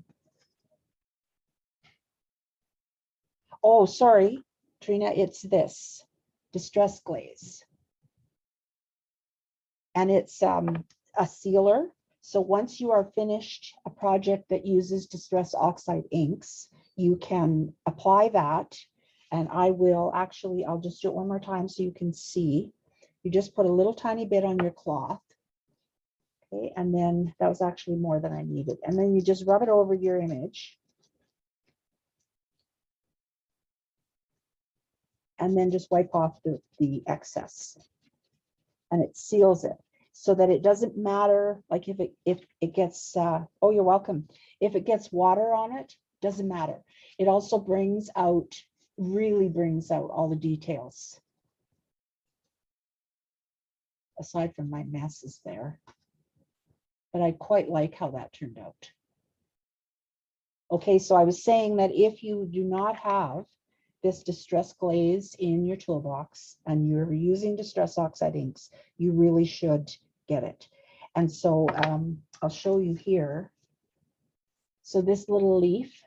Oh, sorry. Trina, it's this Distress Glaze. And it's a sealer. So once you are finished a project that uses Distress Oxide inks, you can apply that. And I'll just do it one more time so you can see. You just put a little tiny bit on your cloth. Okay, and then that was actually more than I needed. And then you just rub it over your image. And then just wipe off the excess. And it seals it so that it doesn't matter, like if it gets, oh, you're welcome. If it gets water on it, doesn't matter. It also really brings out all the details. Aside from my messes there. But I quite like how that turned out. Okay, so I was saying that if you do not have this Distress Glaze in your toolbox and you're using Distress Oxide inks, you really should get it. And so I'll show you here. So this little leaf,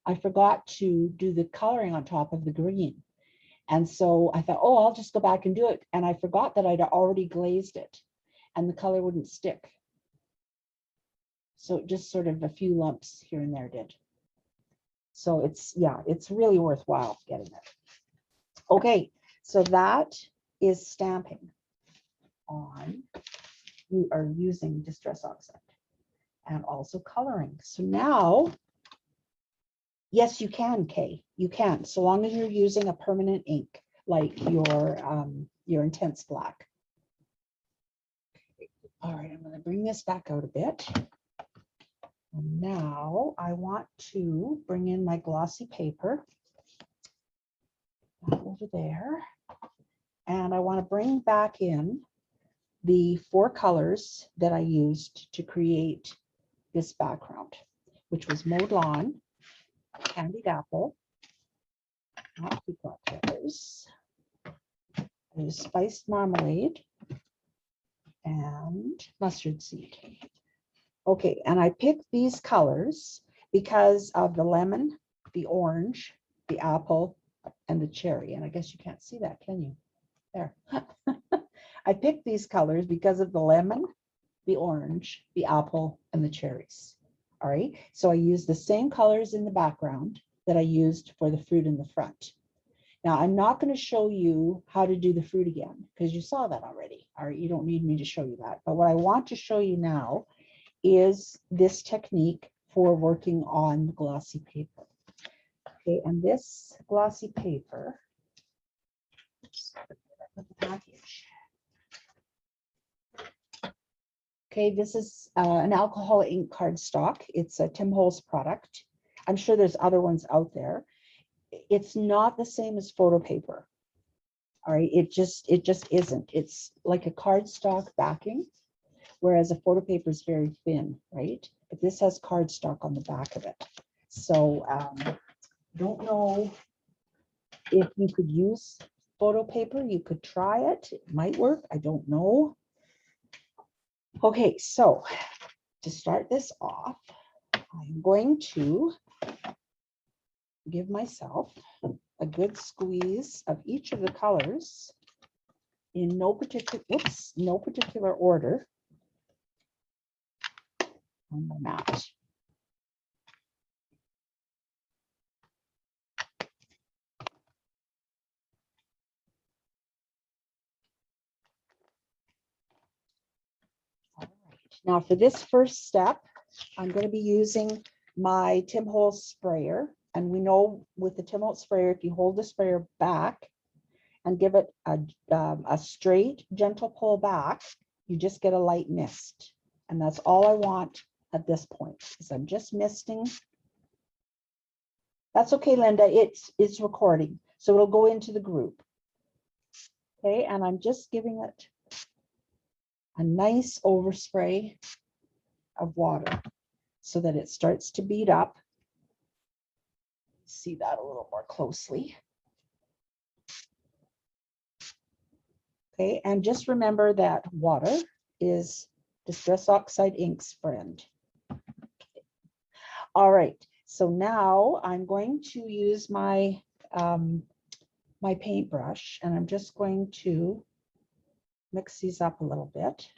I forgot to do the coloring on top of the green. And so I thought, oh, I'll just go back and do it. And I forgot that I'd already glazed it and the color wouldn't stick. So just sort of a few lumps here and there did. So it's really worthwhile getting it. Okay, so that is stamping on. You are using Distress Oxide and also coloring. So now, yes, you can, Kay. You can, so long as you're using a permanent ink like your Intense Black. All right, I'm going to bring this back out a bit. And now I want to bring in my glossy paper over there. And I want to bring back in the 4 colors that I used to create this background, which was Mowed Lawn, Candied Apple, not peacock feathers, there's Spiced Marmalade, and Mustard Seed. Okay, and I picked these colors because of the lemon, the orange, the apple, and the cherry. And I guess you can't see that, can you? There. I picked these colors because of the lemon, the orange, the apple, and the cherries. All right, so I used the same colors in the background that I used for the fruit in the front. Now, I'm not going to show you how to do the fruit again because you saw that already. All right, you don't need me to show you that. But what I want to show you now is this technique for working on glossy paper. Okay, and this glossy paper, the package. Okay, this is an alcohol ink cardstock. It's a Tim Holtz product. I'm sure there's other ones out there. It's not the same as photo paper. All right, it just isn't. It's like a cardstock backing, whereas a photo paper is very thin, right? But this has cardstock on the back of it. So don't know if you could use photo paper. You could try it. It might work. I don't know. Okay, so to start this off, I'm going to give myself a good squeeze of each of the colors in no particular order on my mat. All right. Now for this first step, I'm going to be using my Tim Holtz sprayer. And we know with the Tim Holtz sprayer, if you hold the sprayer back and give it a straight, gentle pull back, you just get a light mist. And that's all I want at this point, because I'm just misting. That's okay, Linda, it's recording. So it'll go into the group. Okay, and I'm just giving it a nice overspray of water so that it starts to bead up. See that a little more closely. Okay, and just remember that water is Distress Oxide ink's friend. All right, so now I'm going to use my my paintbrush and I'm just going to mix these up a little bit.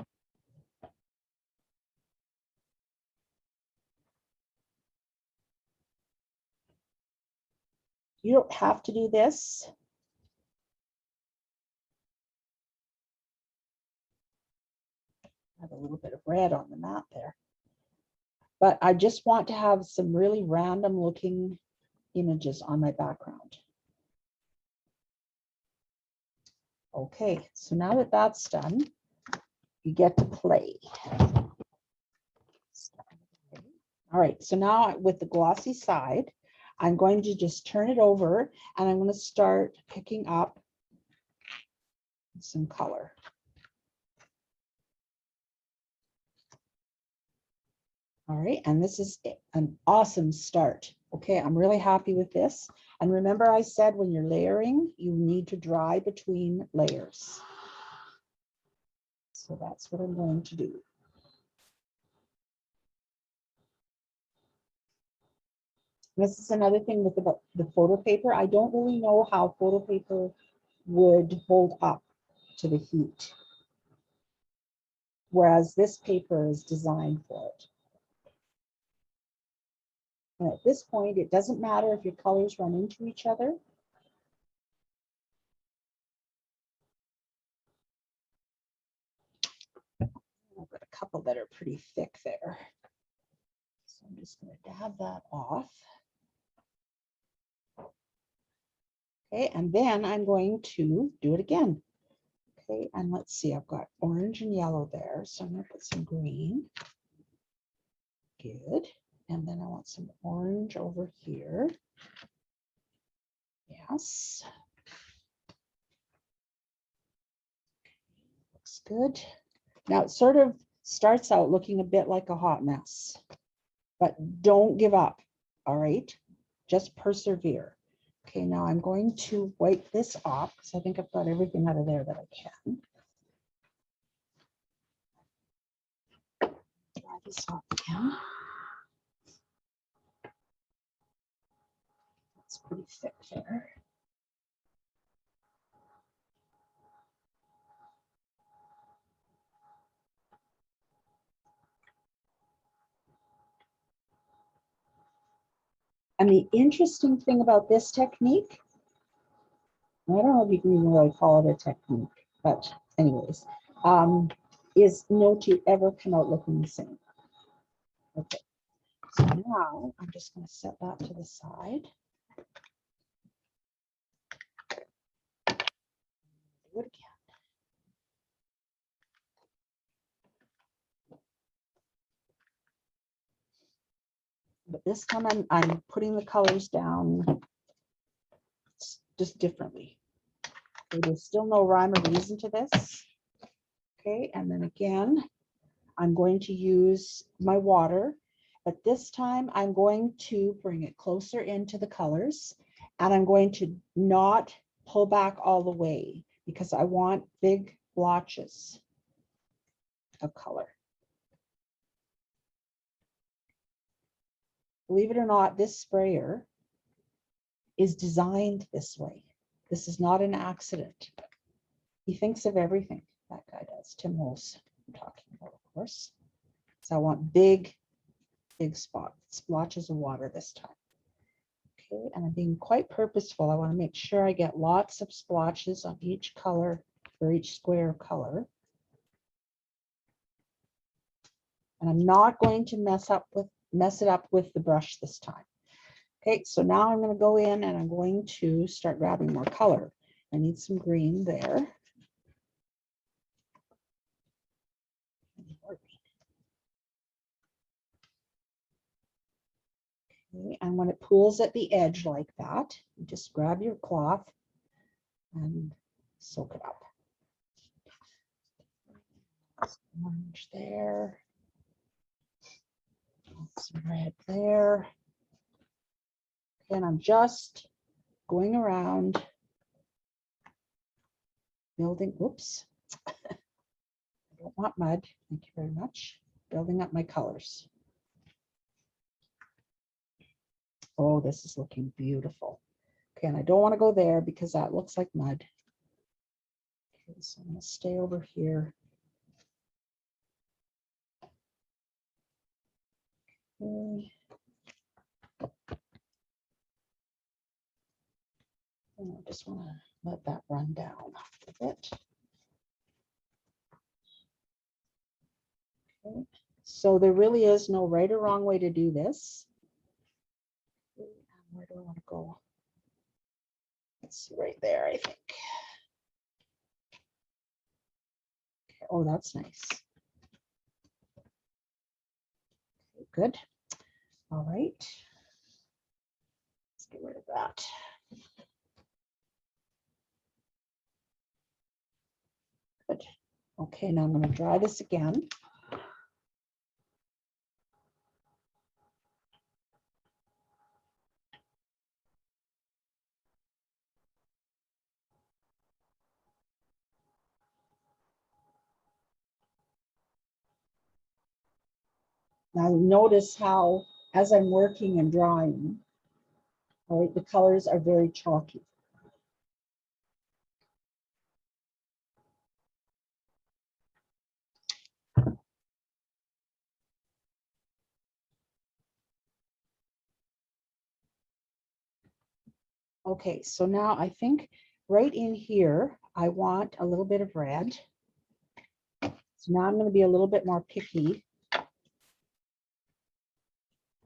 You don't have to do this. I have a little bit of red on the mat there. But I just want to have some really random looking images on my background. Okay, so now that that's done, you get to play. All right, so now with the glossy side, I'm going to just turn it over and I'm going to start picking up some color. All right, and this is an awesome start. Okay, I'm really happy with this. And remember I said when you're layering, you need to dry between layers. So that's what I'm going to do. This is another thing with the photo paper. I don't really know how photo paper would hold up to the heat, whereas this paper is designed for it. And at this point, it doesn't matter if your colors run into each other. I've got a couple that are pretty thick there. So I'm just going to dab that off. Okay, and then I'm going to do it again. Okay, and let's see, I've got orange and yellow there. So I'm going to put some green. Good. And then I want some orange over here. Yes. Looks good. Now it sort of starts out looking a bit like a hot mess, but don't give up. All right, just persevere. Okay, now I'm going to wipe this off because I think I've got everything out of there that I can. Dry this off again. It's pretty thick there. And the interesting thing about this technique, I don't know if you can even really call it a technique, but anyways, is no two ever come out looking the same. Okay, so now I'm just going to set that to the side. Do it again. But this time I'm putting the colors down just differently. Okay, there's still no rhyme or reason to this. Okay, and then again, I'm going to use my water, but this time I'm going to bring it closer into the colors and I'm going to not pull back all the way because I want big blotches of color. Believe it or not, this sprayer is designed this way. This is not an accident. He thinks of everything. That guy does. Tim Holtz, I'm talking about, of course. So I want big splotches of water this time. Okay, and I'm being quite purposeful. I want to make sure I get lots of splotches on each color or each square of color. And I'm not going to mess it up with the brush this time. Okay, so now I'm going to go in and I'm going to start grabbing more color. I need some green there. Okay, and when it pools at the edge like that, you just grab your cloth and soak it up. Some orange there. Some red there. And I'm just going around building, whoops. I don't want mud, thank you very much. Building up my colors. Oh, this is looking beautiful. Okay, and I don't want to go there because that looks like mud. Okay, so I'm going to stay over here. Okay. And I just want to let that run down a bit. Okay. So there really is no right or wrong way to do this. Okay, where do I want to go? Let's see, right there, I think. Okay. Oh, that's nice. Okay, good. All right. Let's get rid of that. Good. Okay, now I'm going to dry this again. Now notice how, as I'm working and drying, all right, the colors are very chalky. Okay, so now I think right in here, I want a little bit of red. So now I'm going to be a little bit more picky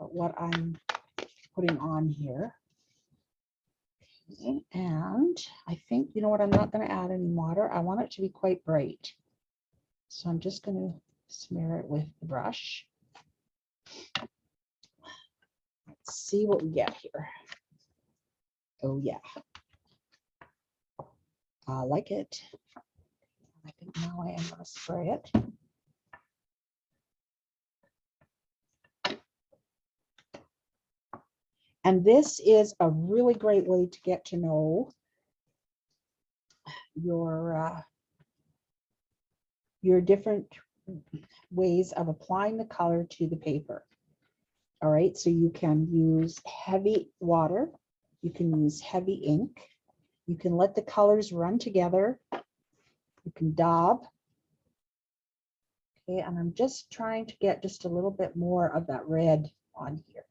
about what I'm putting on here. Okay, and I think, you know what, I'm not going to add any water. I want it to be quite bright. So I'm just going to smear it with the brush. Let's see what we get here. Oh yeah. I like it. I think now I am going to spray it. And this is a really great way to get to know your different ways of applying the color to the paper. All right, so you can use heavy water, you can use heavy ink, you can let the colors run together, you can daub. Okay, and I'm just trying to get just a little bit more of that red on here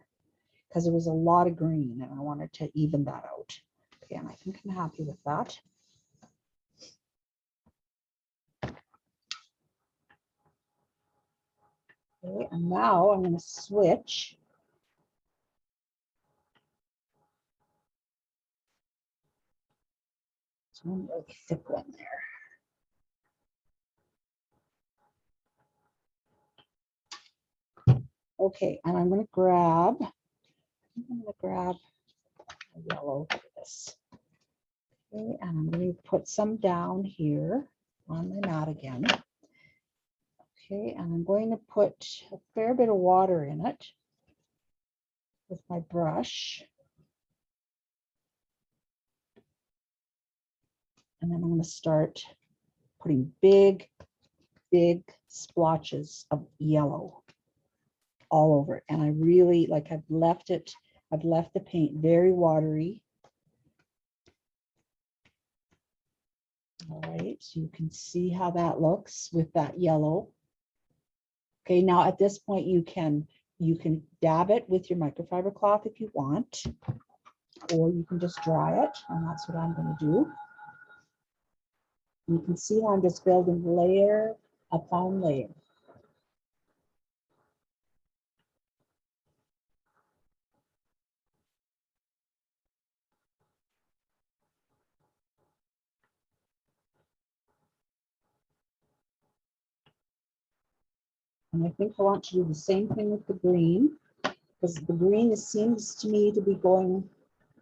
because there was a lot of green and I wanted to even that out. Okay, and I think I'm happy with that. Okay, and now I'm going to switch. It's one really thick one there. Okay, and I'm going to grab a yellow for this. Okay, and I'm going to put some down here on my mat again. Okay, and I'm going to put a fair bit of water in it with my brush. And then I'm going to start putting big splotches of yellow all over it. And I really, like, I've left the paint very watery. All right, so you can see how that looks with that yellow. Okay, now at this point you can dab it with your microfiber cloth if you want, or you can just dry it, and that's what I'm going to do. You can see how I'm just building layer upon layer. And I think I want to do the same thing with the green, because the green seems to me to be going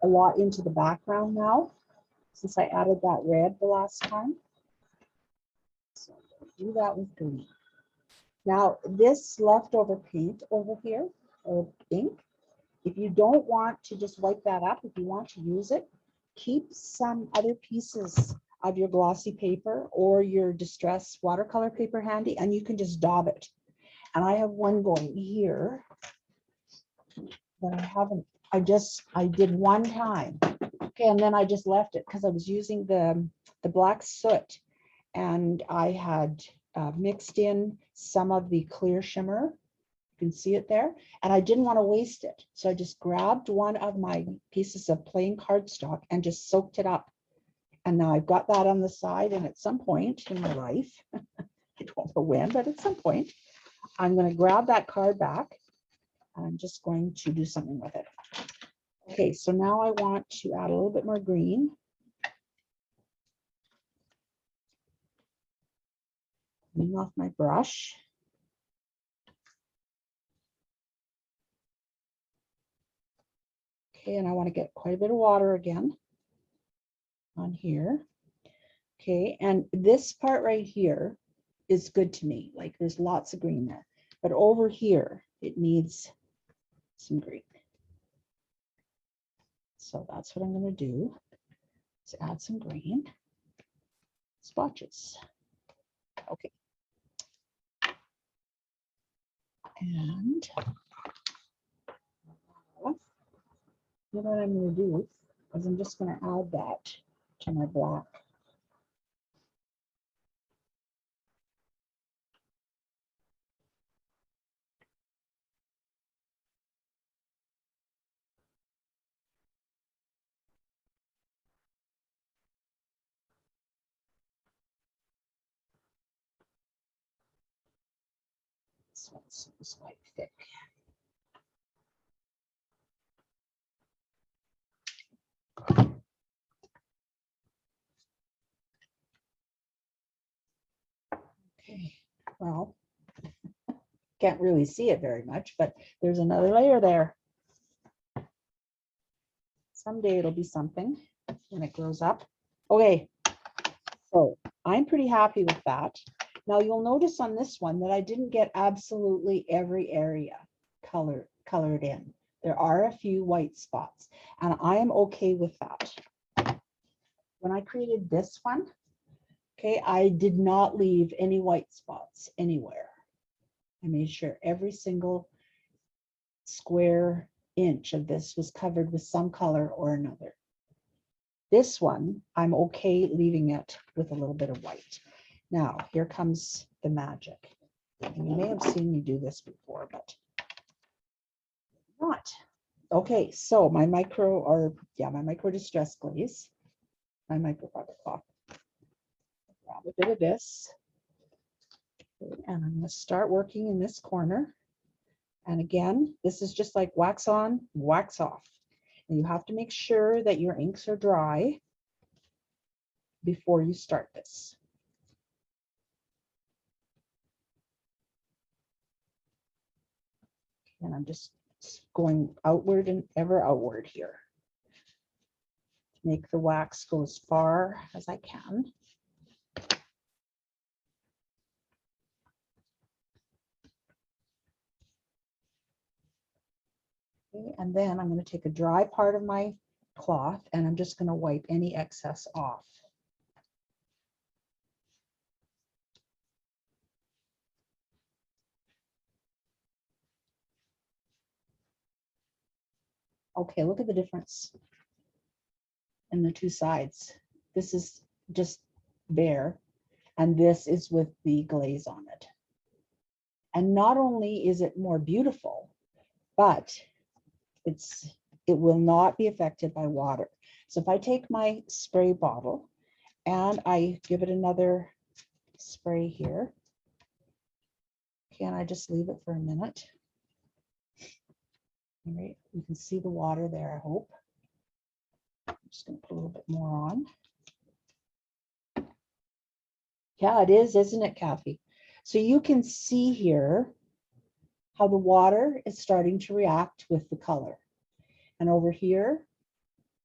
a lot into the background now, since I added that red the last time. So I'm going to do that with green. Now, this leftover paint over here, or ink, if you don't want to just wipe that up, if you want to use it, keep some other pieces of your glossy paper or your distress watercolor paper handy, and you can just daub it. And I have one going here that I haven't, I did one time. Okay, and then I just left it because I was using the black soot, and I had mixed in some of the clear shimmer. You can see it there, and I didn't want to waste it. So I just grabbed one of my pieces of plain cardstock and just soaked it up. And now I've got that on the side, and at some point in my life, I don't know when, but at some point, I'm going to grab that card back. And I'm just going to do something with it. Okay, so now I want to add a little bit more green. Clean off my brush. Okay, and I want to get quite a bit of water again on here. Okay, and this part right here is good to me. Like there's lots of green there, but over here, it needs some green. So that's what I'm going to do, is add some green splotches. Okay. And what I'm going to do is I'm just going to add that to my black. This one's quite thick. Okay, well, can't really see it very much, but there's another layer there. Someday it'll be something when it grows up. Okay, so I'm pretty happy with that. Now you'll notice on this one that I didn't get absolutely every area colored in. There are a few white spots, and I am okay with that. When I created this one, okay, I did not leave any white spots anywhere. I made sure every single square inch of this was covered with some color or another. This one, I'm okay leaving it with a little bit of white. Now, here comes the magic. And you may have seen me do this before, but not. Okay, so my micro distress glaze, my micro fiber cloth. Grab a bit of this, and I'm going to start working in this corner. And again, this is just like wax on, wax off. And you have to make sure that your inks are dry before you start this. And I'm just going outward and ever outward here to make the wax go as far as I can. Okay, and then I'm going to take a dry part of my cloth and I'm just going to wipe any excess off. Okay, look at the difference in the two sides. This is just bare, and this is with the glaze on it. And not only is it more beautiful, but it will not be affected by water. So if I take my spray bottle and I give it another spray here, can I just leave it for a minute? All right, you can see the water there, I hope. I'm just going to put a little bit more on. Yeah, it is, isn't it, Kathy? So you can see here how the water is starting to react with the color. And over here,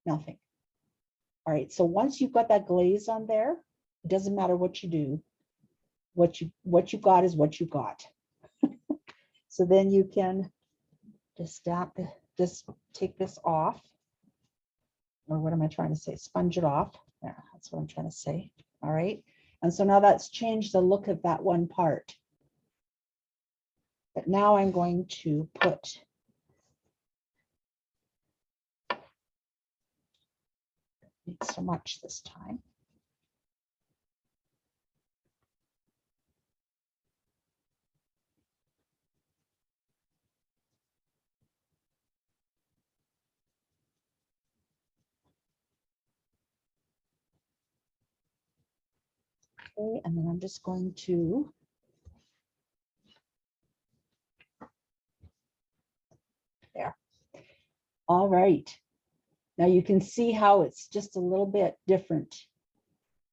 nothing. All right, so once you've got that glaze on there, it doesn't matter what you do. What you got is what you got. So then you can just take this off. Or what am I trying to say? Sponge it off. Yeah, that's what I'm trying to say. All right. And so now that's changed the look of that one part. But now I'm going to put Not so much this time. Okay, and then I'm just going to there. All right. Now you can see how it's just a little bit different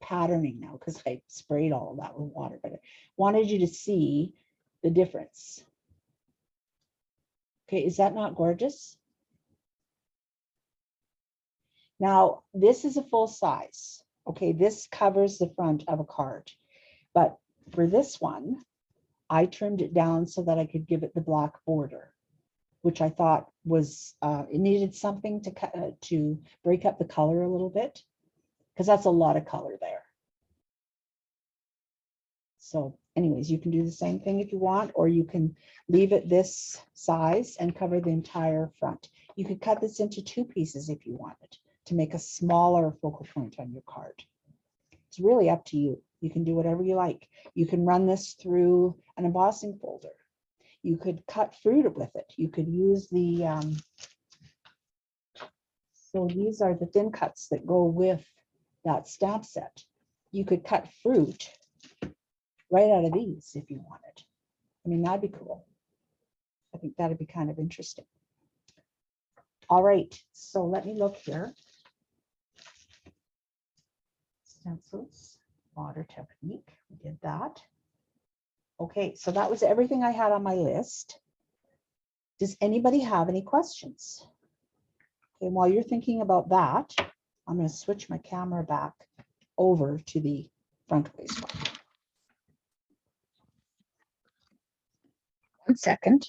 patterning now because I sprayed all of that with water, but I wanted you to see the difference. Okay, is that not gorgeous? Now, this is a full size. Okay, this covers the front of a card. But for this one, I trimmed it down so that I could give it the black border, which I thought was, it needed something to break up the color a little bit, because that's a lot of color there. So anyways, you can do the same thing if you want, or you can leave it this size and cover the entire front. You could cut this into 2 pieces if you wanted to make a smaller focal point on your card. It's really up to you. You can do whatever you like. You can run this through an embossing folder. You could cut fruit with it. You could use the, so these are the thin cuts that go with that stamp set. You could cut fruit right out of these if you wanted. I mean, that'd be cool. I think that'd be kind of interesting. All right, so let me look here. Stencils, water technique, we did that. Okay, so that was everything I had on my list. Does anybody have any questions? Okay, while you're thinking about that, I'm going to switch my camera back over to the front waist one. 1 second.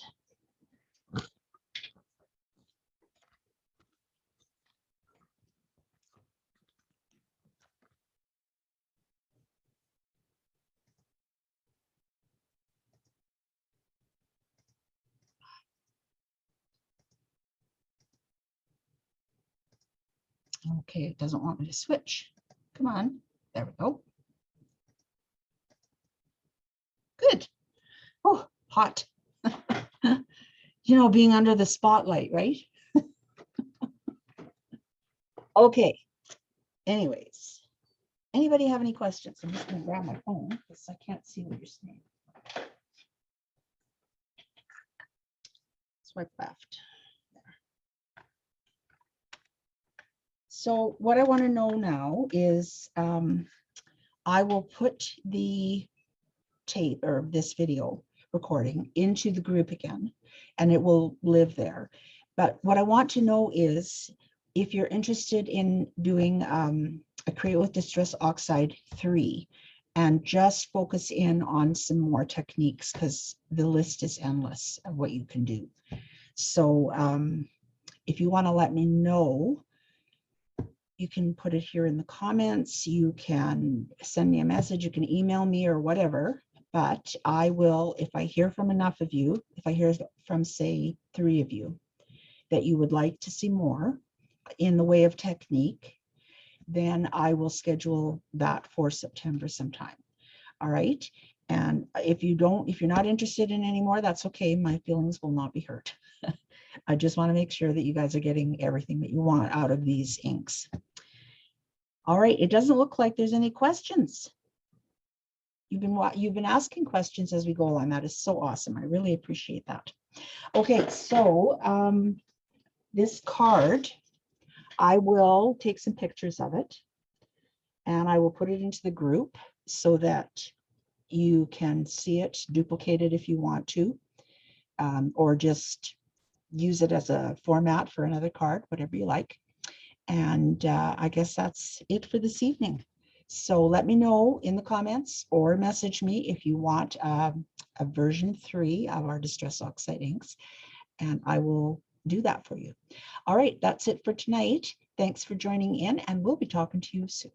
Okay, it doesn't want me to switch. Come on, there we go. Good. Oh, hot. You know, being under the spotlight, right? Okay. Anyways, anybody have any questions? I'm just going to grab my phone because I can't see what you're saying. Swipe left. So what I want to know now is I will put the tape or this video recording into the group again, and it will live there. But what I want to know is if you're interested in doing a Create with Distress Oxide 3 and just focus in on some more techniques, because the list is endless of what you can do. So if you want to let me know, you can put it here in the comments. You can send me a message. You can email me or whatever. But I will, if I hear from enough of you, if I hear from, say, 3 of you, that you would like to see more in the way of technique, then I will schedule that for September sometime. All right. And if you're not interested in any more, that's okay. My feelings will not be hurt. I just want to make sure that you guys are getting everything that you want out of these inks. All right. It doesn't look like there's any questions. You've been asking questions as we go along. That is so awesome. I really appreciate that. Okay, so this card, I will take some pictures of it and I will put it into the group so that you can see it, duplicate it if you want to, or just use it as a format for another card, whatever you like. And I guess that's it for this evening. So let me know in the comments or message me if you want a version 3 of our Distress Oxide inks, and I will do that for you. All right, that's it for tonight. Thanks for joining in, and we'll be talking to you soon.